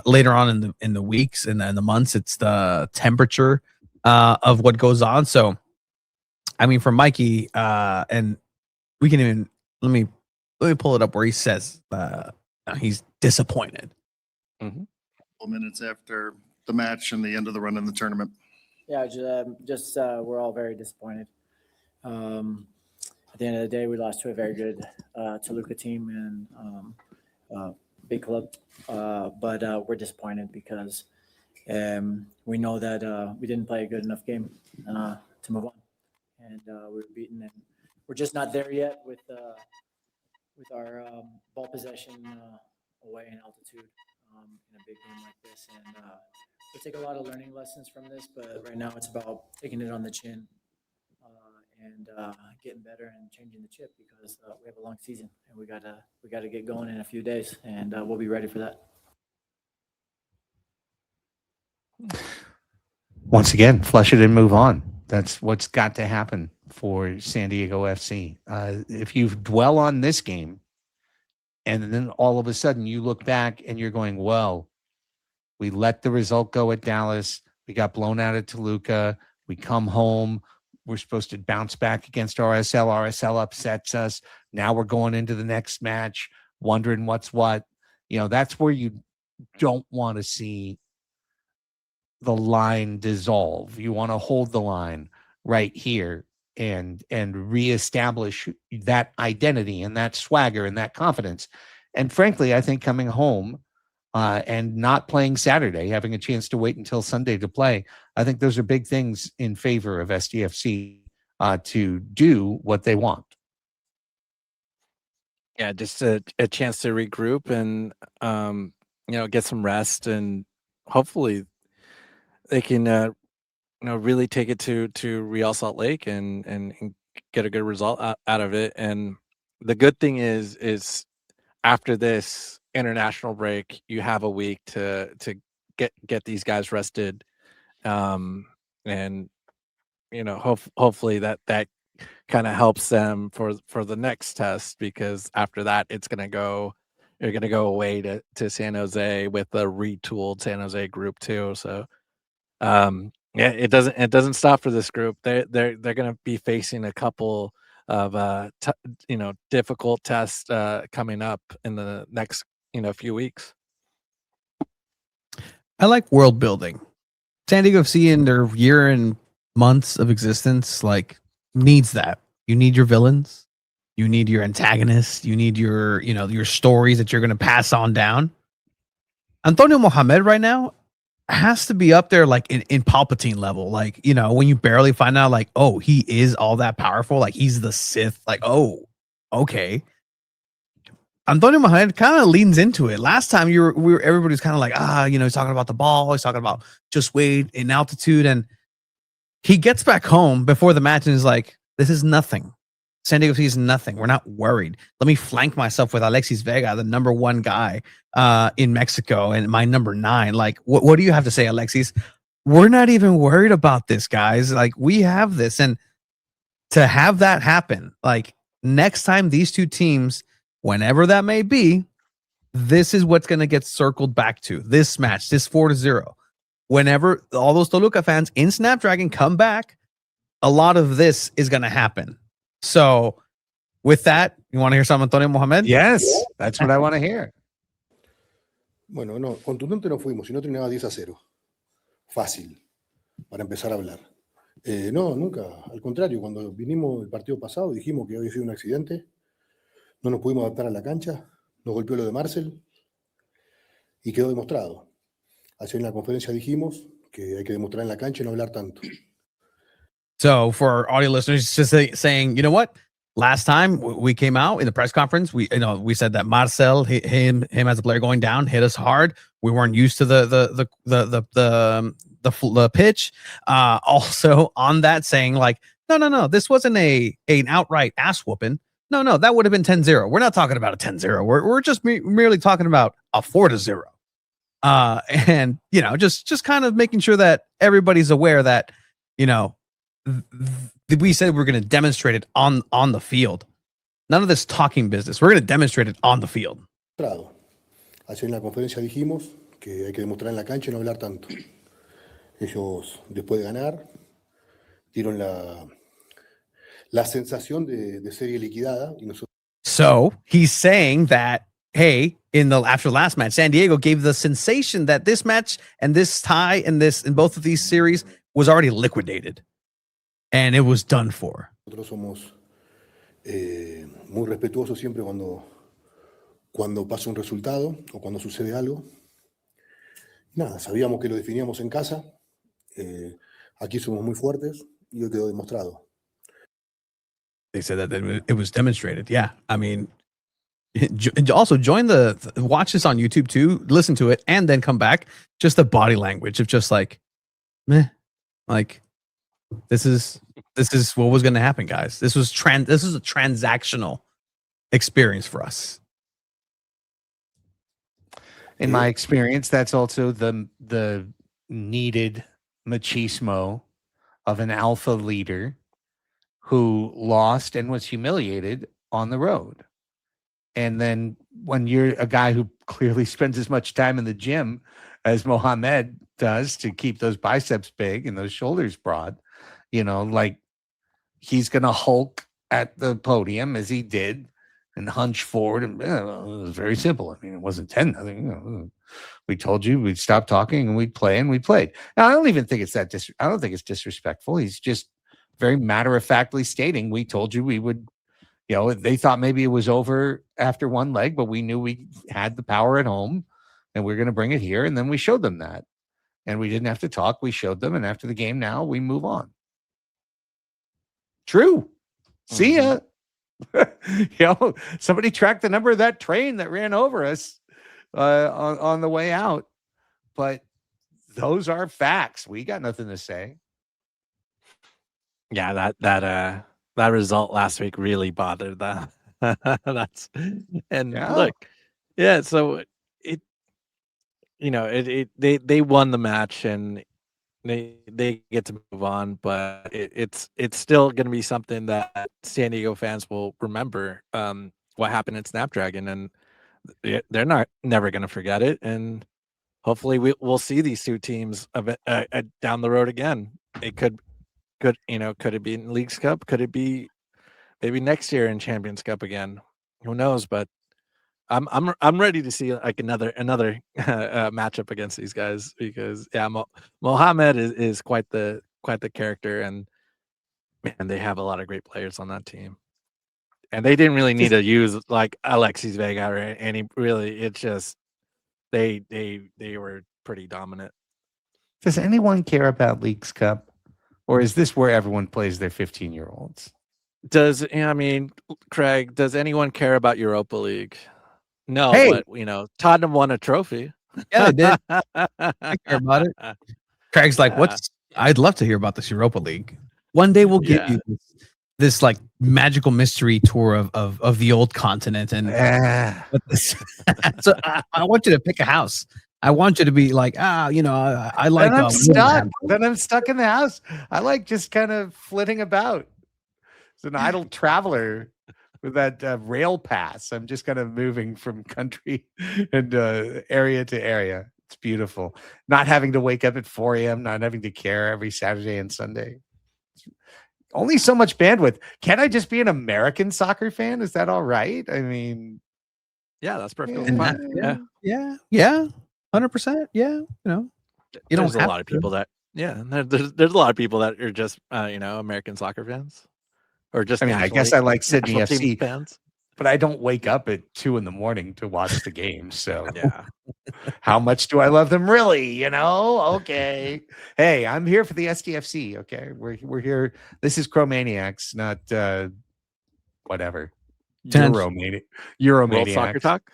later on in the weeks and the months, it's the temperature of what goes on. So, I mean, for Mikey, and we can even let me pull it up where he says he's disappointed. Mm-hmm. Couple minutes after the match and the end of the run in the tournament. Yeah, just we're all very disappointed. At the end of the day, we lost to a very good Toluca team and big club, but we're disappointed because we know that we didn't play a good enough game to move on. And we were beaten, and we're just not there yet with our ball possession away in altitude in a big game like this. And we'll take a lot of learning lessons from this, but right now it's about taking it on the chin and getting better and changing the chip, because we have a long season and we gotta get going in a few days, and we'll be ready for that. Once again, flush it and move on. That's what's got to happen for San Diego FC. If you dwell on this game and then all of a sudden you look back and you're going, well, we let the result go at Dallas. We got blown out at Toluca. We come home. We're supposed to bounce back against RSL. RSL upsets us. Now we're going into the next match wondering what's what. That's where you don't want to see the line dissolve. You want to hold the line right here and reestablish that identity and that swagger and that confidence. And frankly, I think coming home and not playing Saturday, having a chance to wait until Sunday to play, I think those are big things in favor of SDFC to do what they want. Yeah, just a chance to regroup and get some rest, and hopefully they can really take it to Real Salt Lake and get a good result out of it. And the good thing is after this international break, you have a week to get these guys rested, and hopefully that kind of helps them for the next test, because after that it's going to go You're going to go away to San Jose with a retooled San Jose group too. So yeah, it doesn't stop for this group. They're going to be facing a couple of difficult tests coming up in the next few weeks. I like world building. San Diego FC in their year and months of existence needs that. You need your villains, you need your antagonists, you need your your stories that you're going to pass on down. Antonio Mohamed right now has to be up there in Palpatine level. When you barely find out oh, he is all that powerful, he's the Sith, oh, okay. Antonio Mohamed kind of leans into it. Last time everybody was kind of he's talking about the ball, he's talking about just wait in altitude, and he gets back home before the match and is like, this is nothing. San Diego FC is nothing. We're not worried. Let me flank myself with Alexis Vega, the number 1 guy in Mexico, and my number 9. What do you have to say, Alexis? We're not even worried about this, guys. We have this. And to have that happen, next time these two teams, whenever that may be, this is what's going to get circled back to. This match, this 4-0. Whenever all those Toluca fans in Snapdragon come back, a lot of this is going to happen. So with that, you want to hear something, Antonio Mohamed? Yes, that's what I want to hear. Bueno, no, contundente no fuimos, y no terminaba 10-0. Fácil, para empezar a hablar. No, nunca. Al contrario, cuando vinimos el partido pasado, dijimos que había sido un accidente. No nos pudimos adaptar a la cancha. Nos golpeó lo de Marcel. Y quedó demostrado. Ayer en la conferencia dijimos que hay que demostrar en la cancha y no hablar tanto. So for our audio listeners, just saying, you know what? Last time we came out in the press conference, we said that Marcel, him as a player going down, hit us hard. We weren't used to the pitch. Also on that saying no, this wasn't an outright ass whooping. No, that would have been 10-0. We're not talking about a 10-0. We're just merely talking about a 4-0. And just kind of making sure that everybody's aware that we said we're going to demonstrate it on the field. None of this talking business. We're going to demonstrate it on the field. Ayer en la conferencia dijimos que hay que demostrar en la cancha y no hablar tanto. Ellos, después de ganar, dieron la sensación de serie liquidada. Y nosotros... So he's saying that, hey, after last match, San Diego gave the sensation that this match and this tie and both of these series was already liquidated. And it was done for. Nosotros somos muy respetuosos siempre cuando pasa un resultado o cuando sucede algo. Nada, sabíamos que lo definíamos en casa. Aquí somos muy fuertes y hoy quedó demostrado. They said that it was demonstrated. Yeah, I mean, also join watch this on YouTube too. Listen to it and then come back. Just the body language of just meh, This is what was going to happen, guys. This is a transactional experience for us. In my experience, that's also the needed machismo of an alpha leader who lost and was humiliated on the road. And then when you're a guy who clearly spends as much time in the gym as Mohamed does to keep those biceps big and those shoulders broad, he's going to hulk at the podium as he did and hunch forward. And it was very simple. I mean, it wasn't 10-0. We told you we'd stop talking and we'd play, and we played. Now, I don't even think it's I don't think it's disrespectful. He's just very matter-of-factly stating, we told you we would, they thought maybe it was over after one leg, but we knew we had the power at home and we're going to bring it here. And then we showed them that. And we didn't have to talk. We showed them. And after the game now, we move on. True. See ya. Somebody tracked the number of that train that ran over us on the way out. But those are facts. We got nothing to say. Yeah, that result last week really bothered them. Look, yeah. So they won the match and they get to move on, but it's still going to be something that San Diego fans will remember. What happened in Snapdragon, and they're never going to forget it, and hopefully we'll see these two teams down the road again. It could it be in Leagues Cup? Could it be maybe next year in Champions Cup again? Who knows? But I'm ready to see like another matchup against these guys, because Mohamed is quite the character, and man, they have a lot of great players on that team. And they didn't really need to use like Alexis Vega or any really. It's just they were pretty dominant. Does anyone care about Leagues Cup, or is this where everyone plays their 15-year-olds? Craig, does anyone care about Europa League? No, Hey! but Tottenham won a trophy. Yeah, they did. I care about it. Craig's like, I'd love to hear about this Europa League. One day we'll give you this like magical mystery tour of the old continent, and so I want you to pick a house. I want you to be like, I like. Then I'm stuck. Then I'm stuck in the house. I like just kind of flitting about. It's an idle traveler with that rail pass. I'm just kind of moving from country and area to area. It's beautiful. Not having to wake up at 4 a.m., not having to care every Saturday and Sunday. Only so much bandwidth. Can't I just be an American soccer fan? Is that all right? I mean, yeah, that's perfectly fine. Yeah, 100%. Yeah, There's a lot of people that there's a lot of people that are just American soccer fans, or just I guess I like Sydney FC fans, but I don't wake up at 2 a.m. to watch the game. So yeah. How much do I love them, really? Okay. Hey, I'm here for the SDFC. Okay, we're here. This is Chromaniacs, not whatever. Euromaniacs. World Soccer Talk.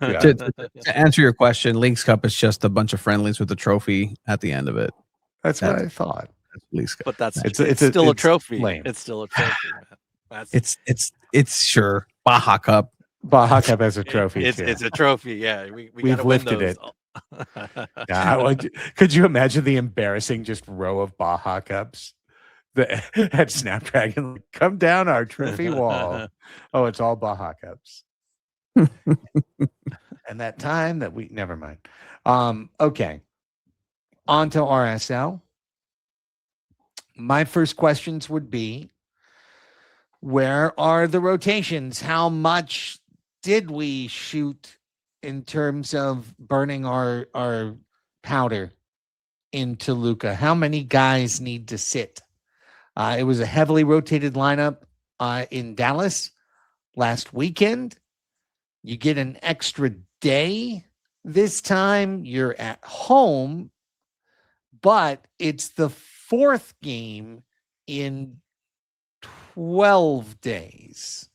Yeah. To answer your question, Leagues Cup is just a bunch of friendlies with a trophy at the end of it. That's what I thought. Leagues Cup. But it's still a trophy. Lame. It's still a trophy. Man. It's sure Baja Cup. Baja Cup has a trophy. It's a trophy. Yeah, we've lifted it. Yeah, could you imagine the embarrassing just row of Baja Cups at Snapdragon? Come down our trophy wall. Oh, it's all Baja Cups. And that time that never mind. Okay. On to RSL. My first questions would be, where are the rotations? How much did we shoot in terms of burning our powder in Toluca? How many guys need to sit? It was a heavily rotated lineup in Dallas last weekend. You get an extra day this time. You're at home, but it's the fourth game in 12 days,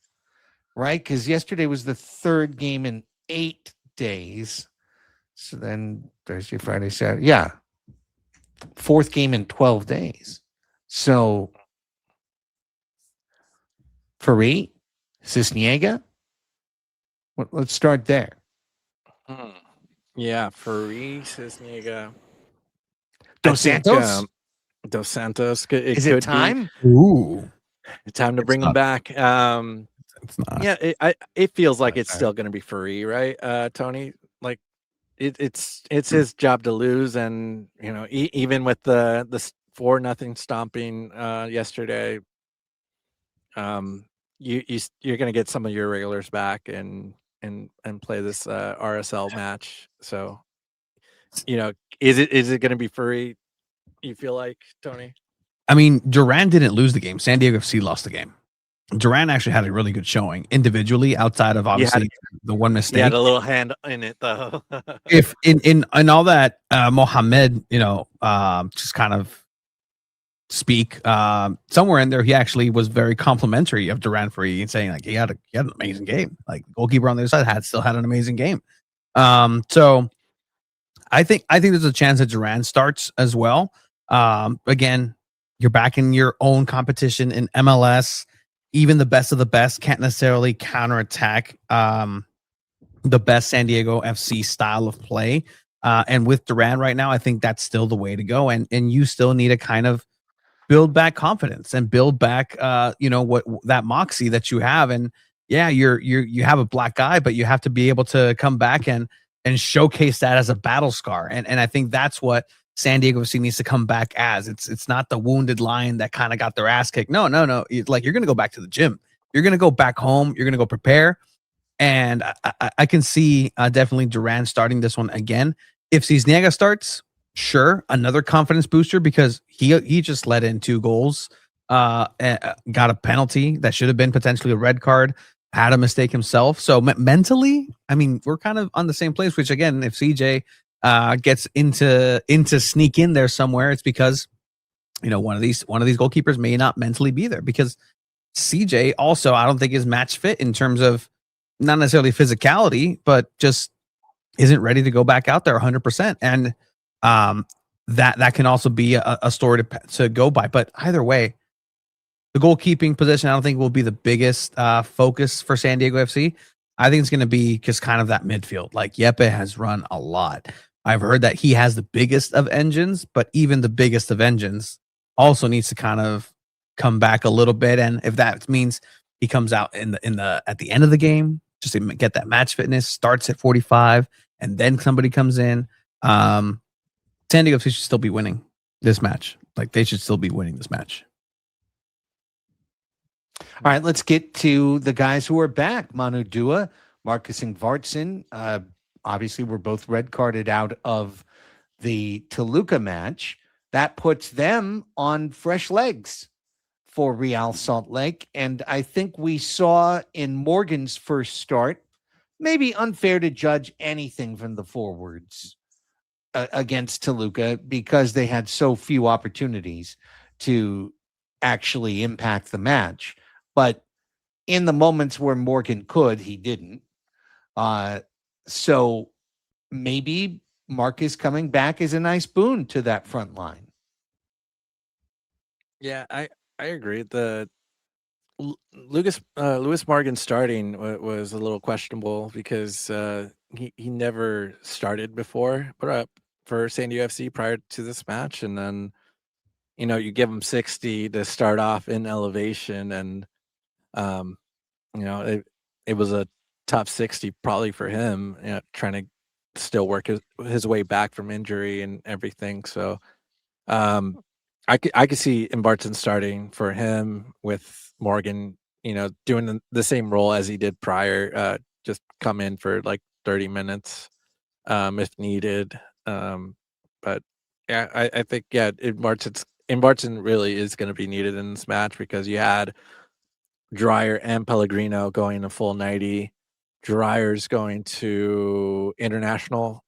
right? Because yesterday was the third game in 8 days. So then Thursday, Friday, Saturday. Yeah. Fourth game in 12 days. So Farid, SanDiego. Let's start there. Yeah, Farid, SanDiego. Dos Santos? Dos Santos. Is it time? Ooh. It's time to bring them back. It's not. Yeah, it feels like it's still going to be Farid, right, Tony? Like it's his job to lose, and even with the 4-0 stomping yesterday, you're going to get some of your regulars back and play this RSL match. So, is it going to be Farid? You feel like, Tony? I mean, Duran didn't lose the game. SanDiego.FC lost the game. Duran actually had a really good showing individually, outside of obviously the one mistake. He had a little hand in it, though. If in all that, Mohamed, just kind of speak somewhere in there, he actually was very complimentary of Duran for saying like he had an amazing game. Like goalkeeper on the other side still had an amazing game. So I think there's a chance that Duran starts as well. Again, you're back in your own competition in MLS. Even the best of the best can't necessarily counterattack the best SanDiego.FC style of play. And with Duran right now, I think that's still the way to go. And you still need to kind of build back confidence and build back, what that moxie that you have. And yeah, you have a black eye, but you have to be able to come back and showcase that as a battle scar. And I think that's what San Diego FC needs to come back as. It's not the wounded lion that kind of got their ass kicked. No. Like, you're gonna go back to the gym. You're gonna go back home. You're gonna go prepare. And I can see definitely Duran starting this one again. If Cisniega starts, sure, another confidence booster, because he just let in 2 goals, got a penalty that should have been potentially a red card, had a mistake himself. So mentally, I mean, we're kind of on the same place. Which, again, if CJ gets into sneak in there somewhere, it's because, you know, one of these goalkeepers may not mentally be there, because CJ also, I don't think, is match fit in terms of not necessarily physicality, but just isn't ready to go back out there 100%. And that can also be a story to go by. But either way, the goalkeeping position, I don't think, will be the biggest focus for San Diego FC. I think it's going to be just kind of that midfield. Like, Yepe has run a lot. I've heard that he has the biggest of engines, but even the biggest of engines also needs to kind of come back a little bit. And if that means he comes out at the end of the game, just to get that match fitness, starts at 45, and then somebody comes in, San Diego FC should still be winning this match. Like, they should still be winning this match. All right, let's get to the guys who are back. Manu Dua, Marcus Ingvartsen. Obviously, we're both red carded out of the Toluca match. That puts them on fresh legs for Real Salt Lake. And I think we saw in Morgan's first start, maybe unfair to judge anything from the forwards against Toluca, because they had so few opportunities to actually impact the match. But in the moments where Morgan could, he didn't. So maybe Marcus coming back is a nice boon to that front line. Yeah, I agree. The Lewis Morgan starting was a little questionable, because he never started before for San Diego FC prior to this match. And then, you know, you give him 60 to start off in elevation, and you know, it was a top 60 probably for him, you know, trying to still work his way back from injury and everything. So I could see Mbartzen starting for him, with Morgan, you know, doing the same role as he did prior, just come in for like 30 minutes if needed. But yeah, I think, yeah, Mbartzen really is going to be needed in this match, because you had Dreyer and Pellegrino going a full 90. Dreyer's going to international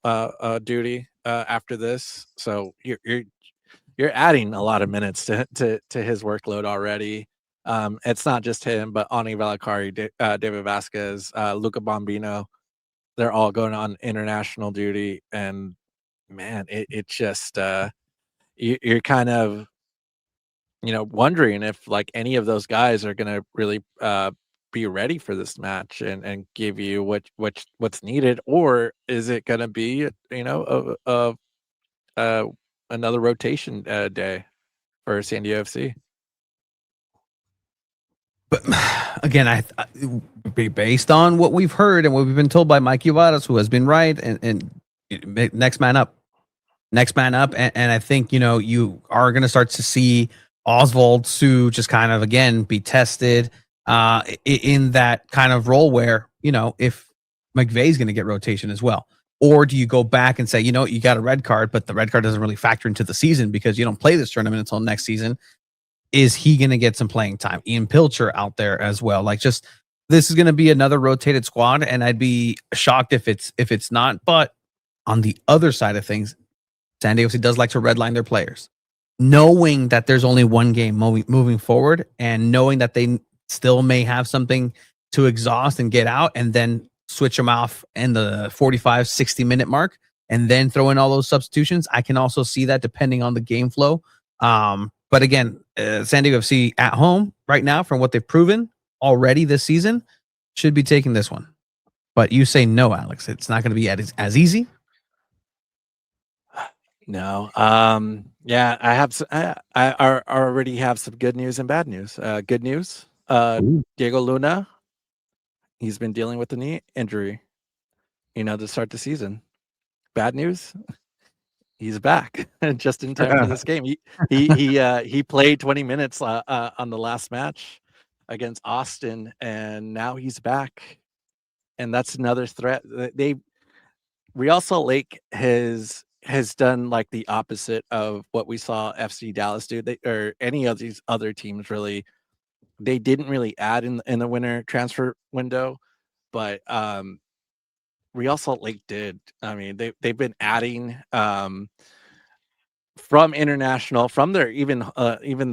duty after this, so you're adding a lot of minutes to his workload already. It's not just him, but Ani Valakari, David Vasquez, Luca Bombino, they're all going on international duty. And man, it just you're kind of, you know, wondering if like any of those guys are going to really be ready for this match and give you what's needed, or is it going to be, you know, another rotation day for San Diego FC? But again, based on what we've heard and what we've been told by Mike Uvadas, who has been right, and next man up. And I think, you know, you are going to start to see Oswald Sue just kind of, again, be tested in that kind of role where, you know, if McVeigh's going to get rotation as well. Or do you go back and say, you know, you got a red card, but the red card doesn't really factor into the season because you don't play this tournament until next season? Is he going to get some playing time? Ian Pilcher out there as well. Like, just, this is going to be another rotated squad, and I'd be shocked if it's not. But on the other side of things, San Diego does like to redline their players, knowing that there's only one game moving forward, and knowing that they still may have something to exhaust and get out, and then switch them off in the 45, 60-minute mark, and then throw in all those substitutions. I can also see that depending on the game flow. But again, San Diego FC at home right now, from what they've proven already this season, should be taking this one. But you say no, Alex. It's not going to be as easy. No. Yeah, I already have some good news and bad news. Good news. Diego Luna he's been dealing with a knee injury, to start the season. Bad news, he's back just in time for this game. He played 20 minutes on the last match against Austin, and now he's back. And that's another threat. Real Salt Lake has done like the opposite of what we saw FC Dallas do. Or any of these other teams really. They didn't really add in the winter transfer window, but Real Salt Lake did. I mean, they've been adding from international, from their even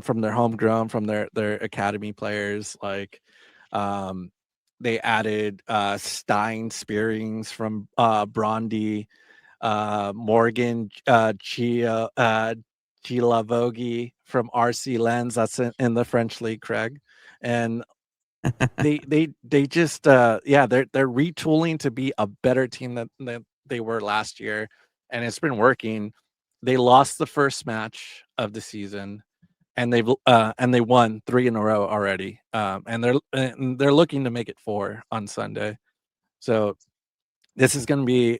from their homegrown, from their academy players. Like they added Stein Spearings from Brondy, Morgan Chilavogi from RC Lens. That's in the French league, Craig. And they just they're retooling to be a better team than they were last year, and it's been working. They lost the first match of the season, and they won 3 in a row already. And they're looking to make it 4 on Sunday. So this is going to be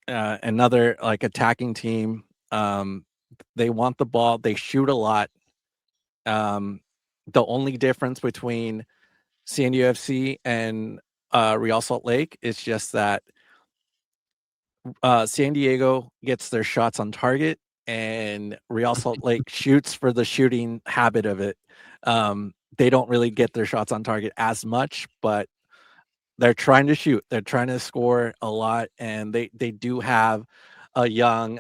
another like attacking team. They want the ball. They shoot a lot. The only difference between SanDiego FC and Real Salt Lake is just that San Diego gets their shots on target, and Real Salt Lake shoots for the shooting habit of it. They don't really get their shots on target as much, but they're trying to shoot. They're trying to score a lot, and they do have a young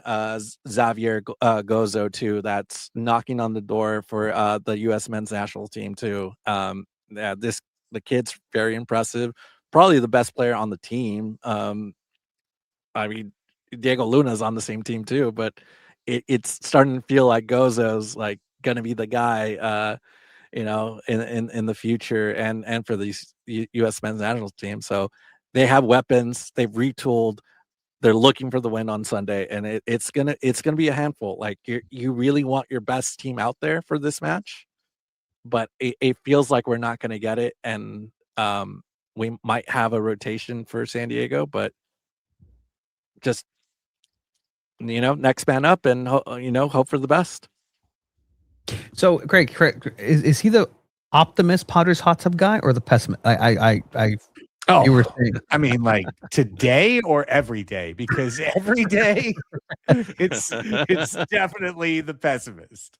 Xavier Gozo too that's knocking on the door for the U.S. men's national team too. The kid's very impressive, probably the best player on the team. I mean, Diego Luna's on the same team too, but it's starting to feel like Gozo's like gonna be the guy, in the future and for these U.S. men's national team. So they have weapons. They've retooled. They're looking for the win on Sunday, and it's gonna be a handful. Like you really want your best team out there for this match, but it feels like we're not gonna get it, and we might have a rotation for San Diego, but just next man up and hope for the best. So Craig, is he the optimist Padres hot tub guy or the pessimist? You were saying, I mean, like today or every day, because every day it's definitely the pessimist.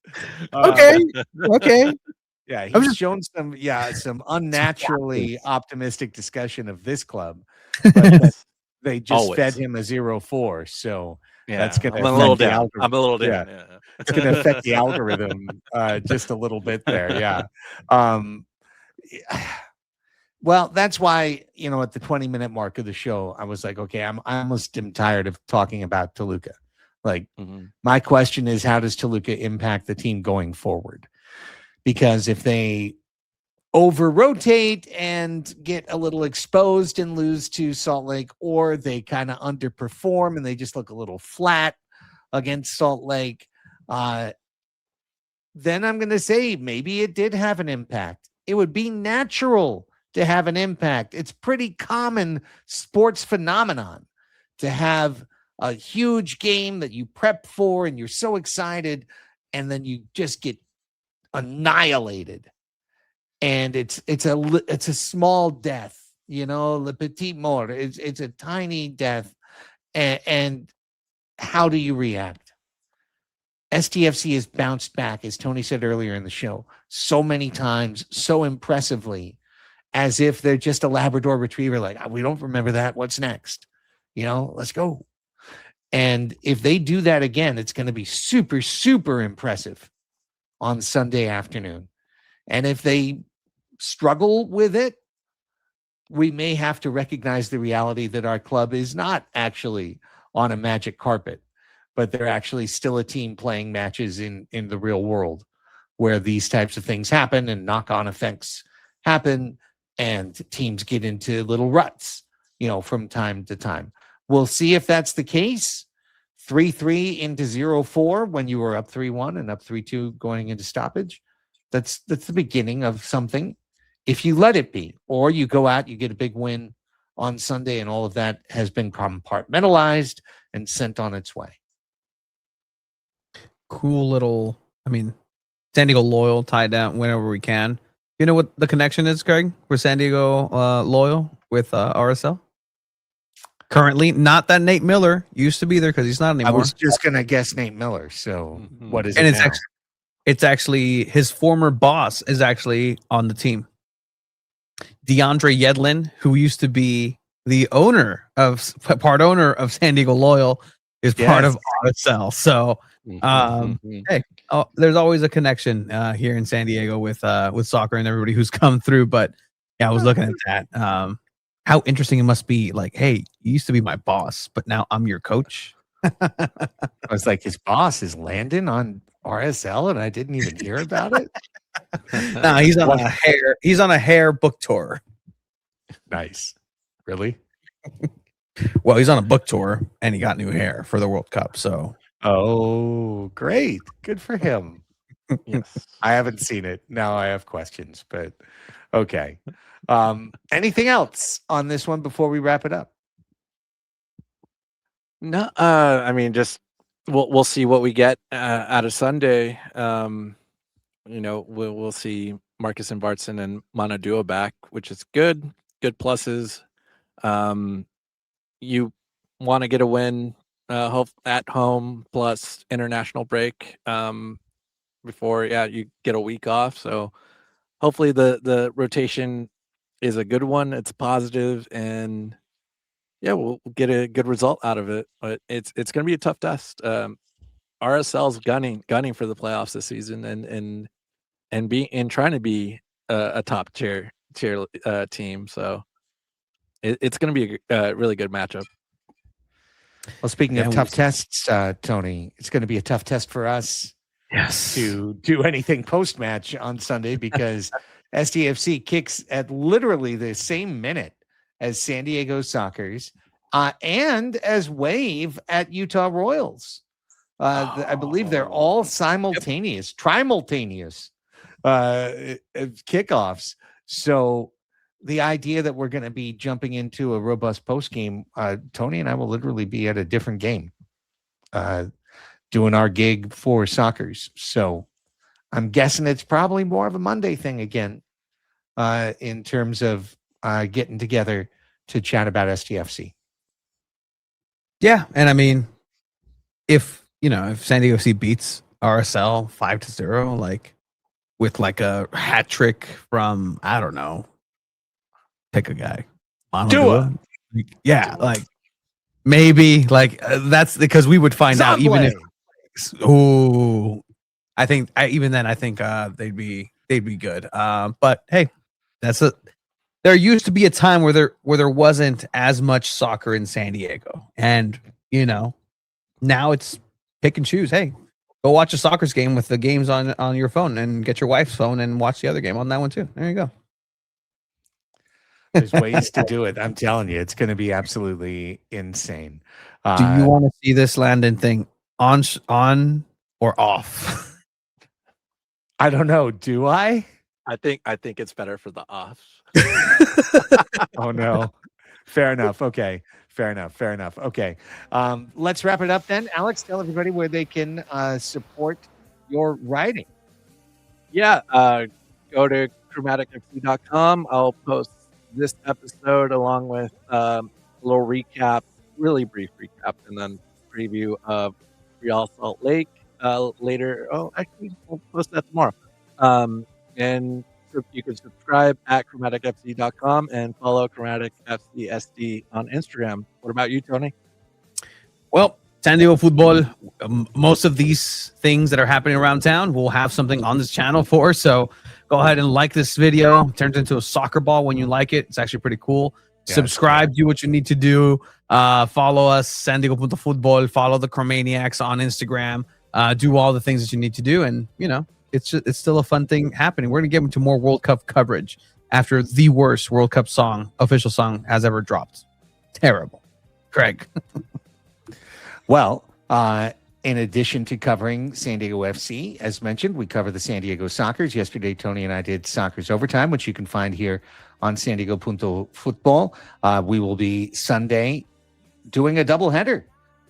okay. Yeah, he's shown some unnaturally optimistic discussion of this club, but they just fed him a 0-4, so that's going to I'm a little down. Yeah. It's going to affect the algorithm just a little bit there. Yeah. Well, that's why, at the 20-minute mark of the show, I was like, okay, I almost am tired of talking about Toluca. Like, my question is, how does Toluca impact the team going forward? Because if they over-rotate and get a little exposed and lose to Salt Lake, or they kind of underperform and they just look a little flat against Salt Lake, then I'm going to say maybe it did have an impact. It would be natural to have an impact. It's pretty common sports phenomenon to have a huge game that you prep for and you're so excited, and then you just get annihilated. And it's a small death, le petit mort. It's a tiny death. And how do you react? SDFC has bounced back, as Tony said earlier in the show, so many times, so impressively, as if they're just a Labrador retriever. Like, we don't remember that. What's next? Let's go. And if they do that again, it's going to be super, super impressive on Sunday afternoon. And if they struggle with it, we may have to recognize the reality that our club is not actually on a magic carpet, but they're actually still a team playing matches in the real world where these types of things happen and knock-on effects happen and teams get into little ruts, from time to time. We'll see if that's the case. 3-3 into 0-4 when you were up 3-1 and up 3-2 going into stoppage. That's the beginning of something. if you let it be, or you go out, you get a big win on Sunday, and all of that has been compartmentalized and sent on its way. Cool little, I mean, San Diego Loyal tied down whenever we can. You know what the connection is, Greg, for San Diego Loyal with RSL? Currently, not that Nate Miller used to be there because he's not anymore. I was just going to guess Nate Miller. So what is and it now? It's actually his former boss is actually on the team. DeAndre Yedlin, who used to be the part owner of San Diego Loyal, is part of RSL. So, hey, there's always a connection here in San Diego with soccer and everybody who's come through. But yeah, I was looking at that. How interesting it must be. Like, hey, you used to be my boss, but now I'm your coach. I was like, his boss is Landon on RSL, and I didn't even hear about it. No, he's on a hair book tour. Nice. Really? Well, he's on a book tour, and he got new hair for the World Cup. So, oh, great, good for him. Yes. I haven't seen it. Now I have questions, but okay. Anything else on this one before we wrap it up? No, I mean, just we'll see what we get out of Sunday. We'll see Marcus and Bartson and Monadua back, which is good pluses. You want to get a win at home plus international break before you get a week off. So hopefully the rotation is a good one. It's positive, and we'll get a good result out of it. But it's going to be a tough test. RSL's gunning for the playoffs this season, and trying to be a top tier team. So it's going to be a really good matchup. Well, speaking of tough tests, Tony, it's going to be a tough test for us to do anything post-match on Sunday because SDFC kicks at literally the same minute as San Diego Sockers and as Wave at Utah Royals. I believe they're all simultaneous, trimultaneous kickoffs. So the idea that we're going to be jumping into a robust post game, Tony and I will literally be at a different game doing our gig for Sockers. So I'm guessing it's probably more of a Monday thing again in terms of getting together to chat about SDFC. Yeah. And I mean, if San Diego FC beats RSL 5-0, like with like a hat trick from, I don't know, pick a guy. Dua. Yeah, like maybe like that's because we would find out even if. I think they'd be good. But hey, there used to be a time where there wasn't as much soccer in San Diego, and now it's pick and choose. Hey, go watch a soccer game with the games on your phone, and get your wife's phone and watch the other game on that one too. There you go. There's ways to do it. I'm telling you, it's going to be absolutely insane. Do you want to see this Landon thing on or off? I don't know. Do I? I think it's better for the off. Oh no. Fair enough. Okay. Fair enough. Okay. Let's wrap it up then. Alex, tell everybody where they can support your writing. Yeah. Go to chromaticfc.com. I'll post this episode along with a little recap, really brief recap, and then preview of Real Salt Lake later. Oh, actually, we'll post that tomorrow. And you can subscribe at chromaticfc.com and follow ChromaticFC SD on Instagram. What about you, Tony? Well, SanDiego.Futbol, most of these things that are happening around town, we'll have something on this channel for. So go ahead and like this video. It turns into a soccer ball when you like it. It's actually pretty cool. Yeah, subscribe, do what you need to do. Follow us, SanDiego.Futbol. Follow the Chromaniacs on Instagram. Do all the things that you need to do. And, it's still a fun thing happening. We're going to get into more World Cup coverage after the worst World Cup official song has ever dropped. Terrible. Craig. Well, In addition to covering San Diego FC, as mentioned, we cover the San Diego Soccers. Yesterday, Tony and I did Soccers Overtime, which you can find here on SanDiego.Futbol. We will be Sunday doing a doubleheader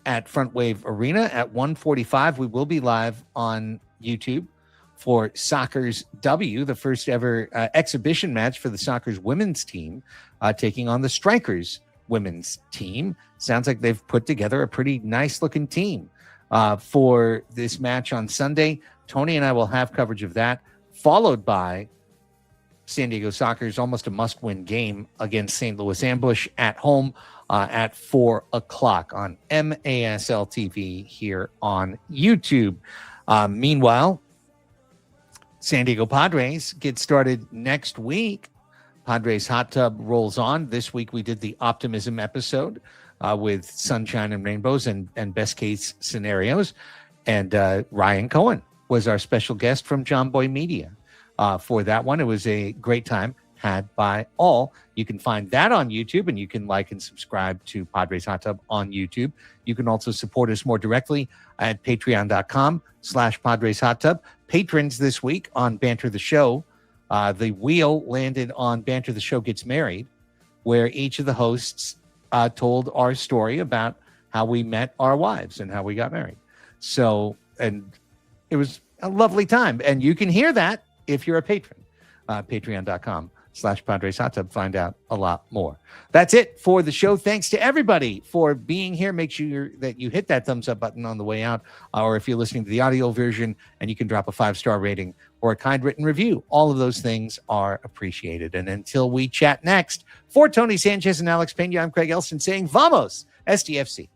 at Front Wave Arena at 1:45. We will be live on YouTube for Soccers W, the first ever exhibition match for the Soccers women's team, taking on the Strikers women's team. Sounds like they've put together a pretty nice looking team for this match on Sunday. Tony and I will have coverage of that, followed by San Diego Soccers, almost a must-win game against St. Louis Ambush at home at 4 o'clock on MASL TV here on YouTube. Meanwhile, San Diego Padres get started next week. Padres Hot Tub rolls on. This week we did the optimism episode with sunshine and rainbows and best case scenarios. And Ryan Cohen was our special guest from John Boy Media for that one. It was a great time had by all. You can find that on YouTube, and you can like and subscribe to Padres Hot Tub on YouTube. You can also support us more directly at patreon.com/Padres Hot Tub. Patrons this week on Banter the Show. The wheel landed on Banter the Show Gets Married, where each of the hosts told our story about how we met our wives and how we got married. So, and it was a lovely time. And you can hear that if you're a patron. Patreon.com/Padres Hot Tub. Find out a lot more. That's it for the show. Thanks to everybody for being here. Make sure that you hit that thumbs up button on the way out, or if you're listening to the audio version, and you can drop a 5-star rating or a kind written review. All of those things are appreciated. And until we chat next, for Tony Sanchez and Alex Pena, I'm Craig Elston saying, Vamos, SDFC.